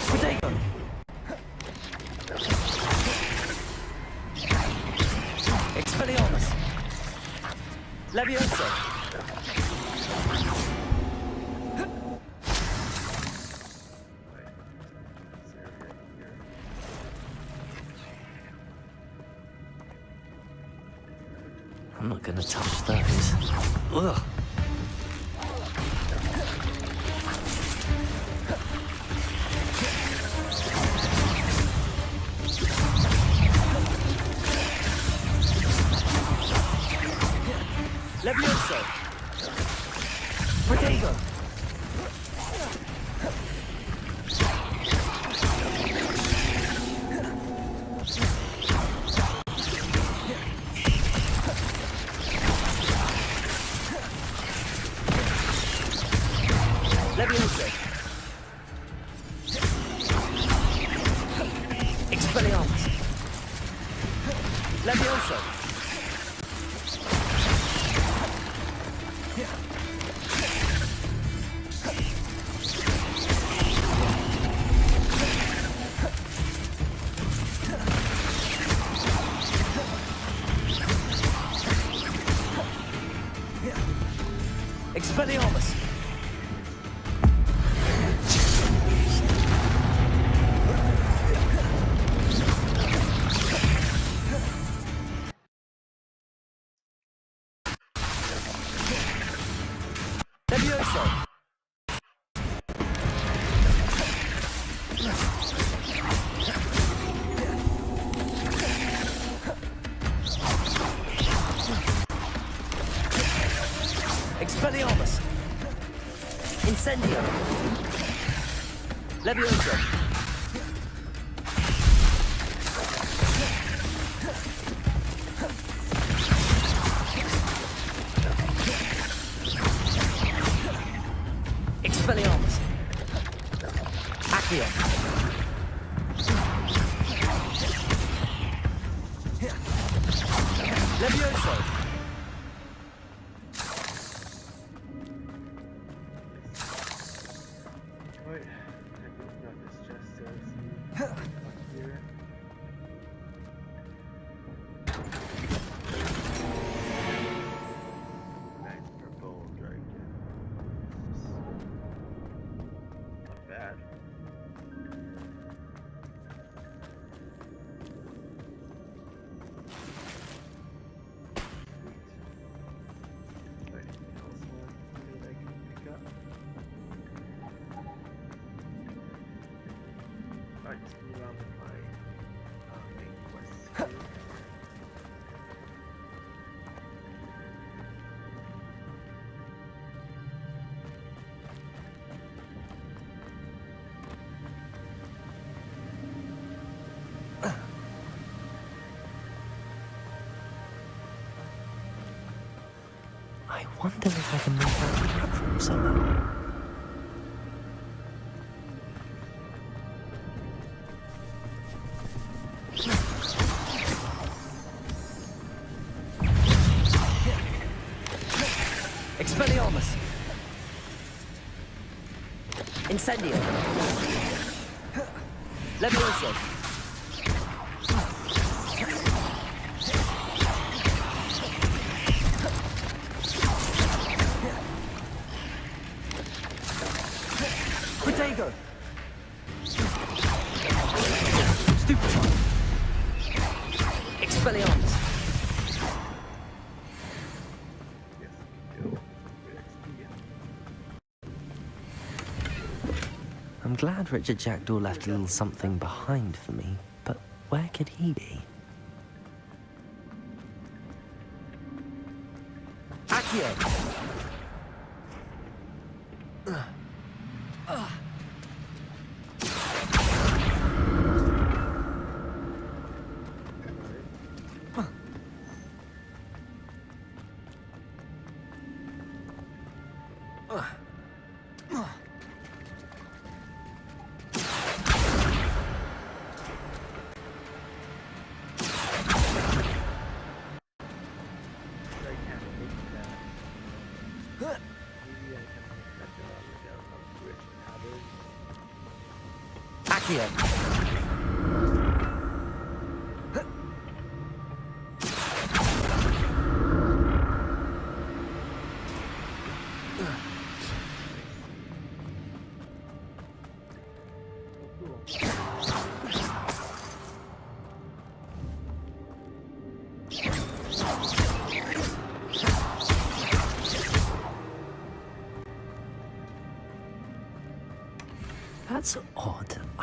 Protego! Expelliarmus! Levioso! I'm not gonna touch those. Ugh. Levioso! Potato! Levioso! Expelliarmus! Levioso! Expelliarmus! Levioso! Expelliarmus! Incendio! Levioso! Expelliarmus! Accio! Levioso! Wait, I think that this just says up here. Nice purple dragon. Not bad. Sweet. Is there anything else that I can pick up? Alright, just move on with my main quests here. I wonder if I can move that platform somehow. Expelliarmus! Incendio! Levioso! Potato! Stupefy! Expelliarmus! I'm glad Richard Jackdaw left a little something behind for me, but where could he be? Accio!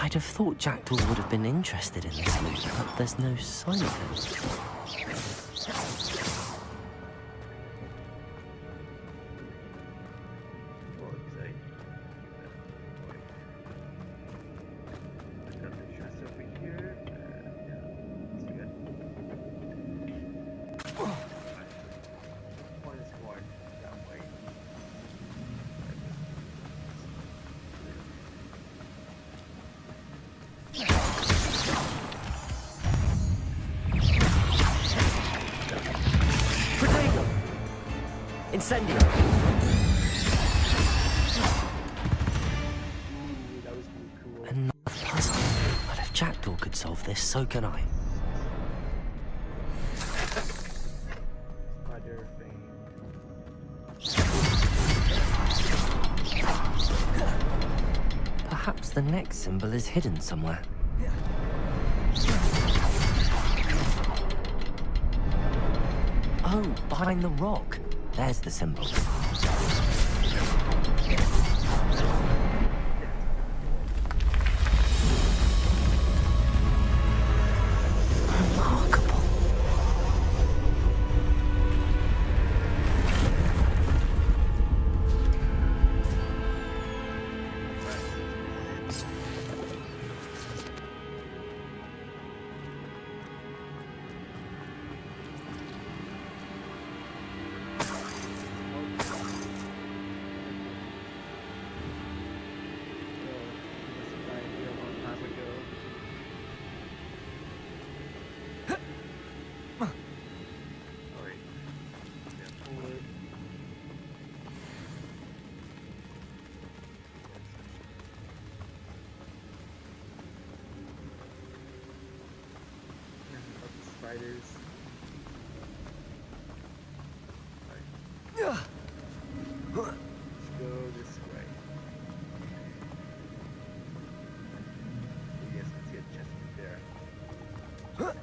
I'd have thought Jackdaw would have been interested in this loot, but there's no sign of him. Incendio! Another puzzle. But if Jackdaw could solve this, so can I. Perhaps the next symbol is hidden somewhere. Oh, behind the rock. There's the symbol. Remarkable. Spiders. Let's go this way. Yes, let's get chest there.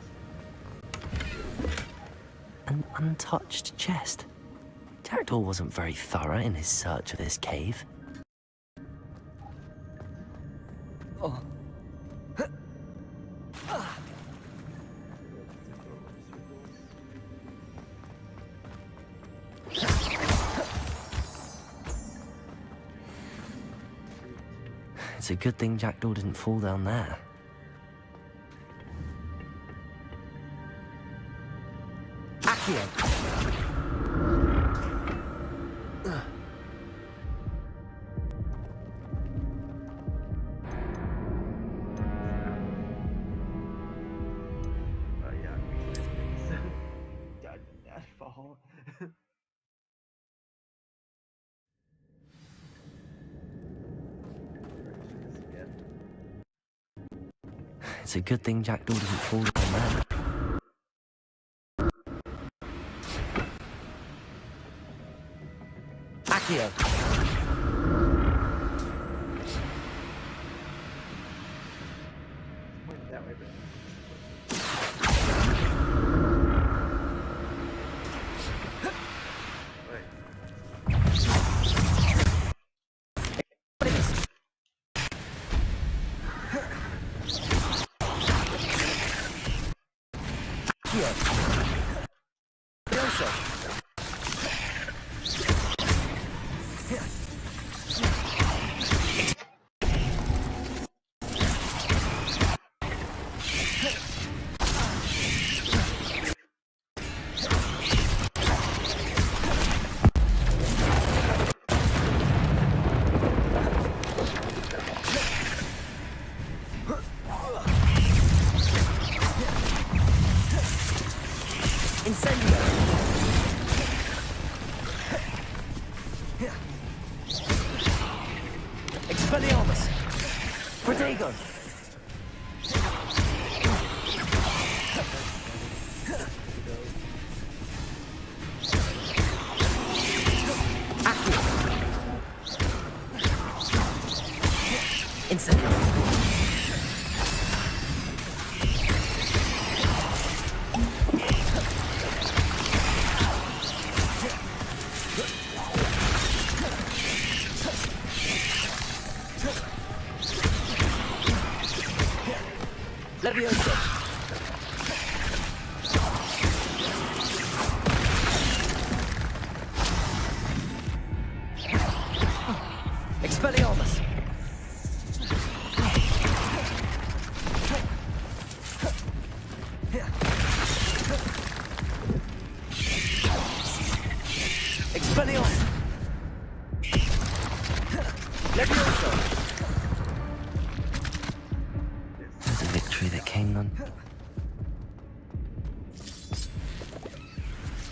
An untouched chest. Jackdaw wasn't very thorough in his search of this cave. Oh. It's a good thing Jackdaw didn't fall down there. Accio! It's a good thing Jackdaw didn't fall down there. Accio! That way, Expelliarmus! Protego! Leviosa! Expelliarmus! Expelliarmus! Leviosa! There's a victory that came none.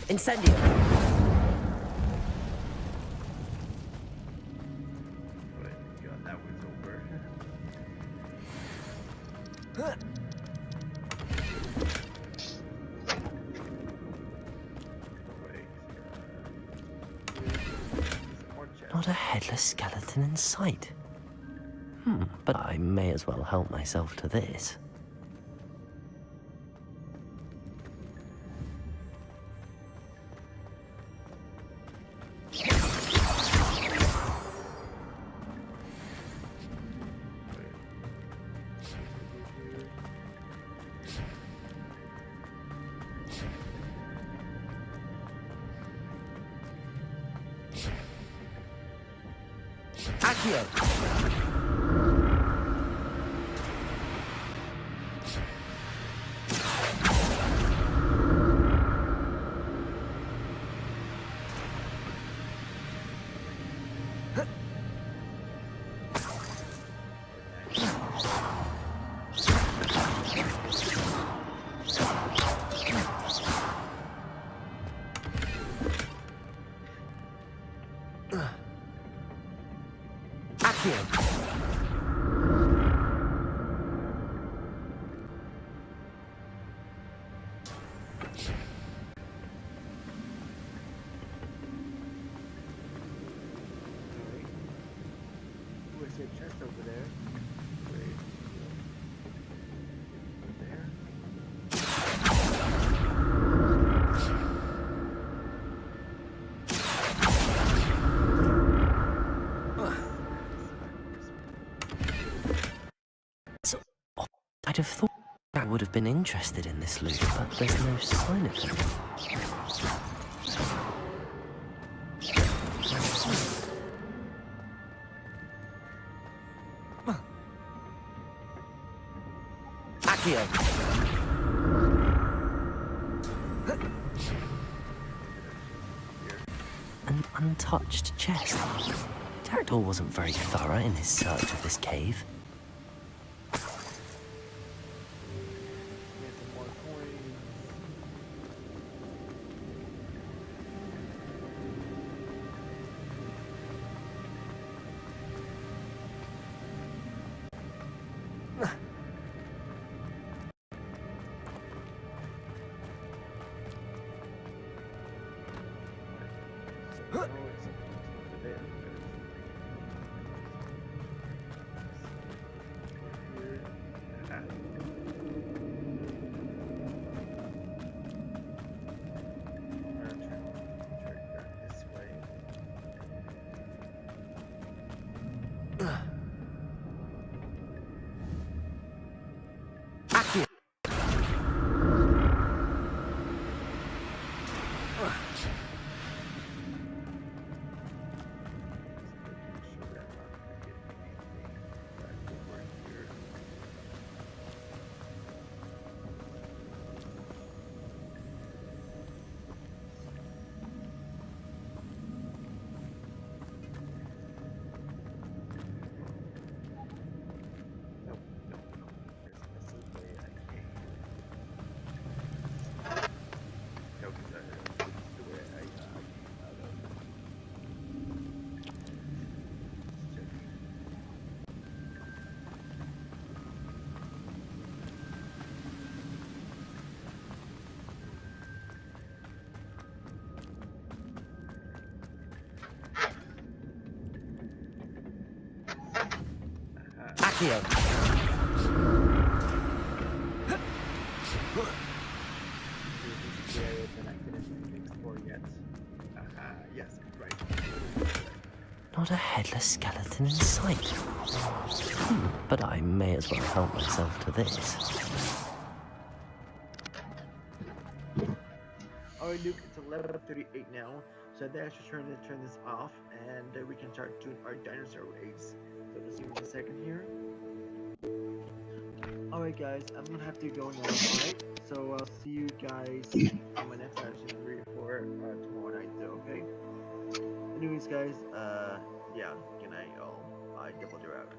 Incendio! God, that was over. Not a headless skeleton in sight. But I may as well help myself to this. Accio! Where's your chest over there? Wait. There. I'd have thought I would have been interested in this loot, but there's no sign of him. Accio! An untouched chest. Jackdaw wasn't very thorough in his search of this cave. Accio! Not a headless skeleton in sight. But I may as well help myself to this. Alright, Luke, it's 11:38 now, so I think I should turn this off, and we can start doing our dinosaur raids. So just give me a second here. Alright guys, I'm gonna have to go now, alright? So I'll see you guys on my next action read for tomorrow night though, okay? Anyways guys, yeah, good night all. I doubled your out.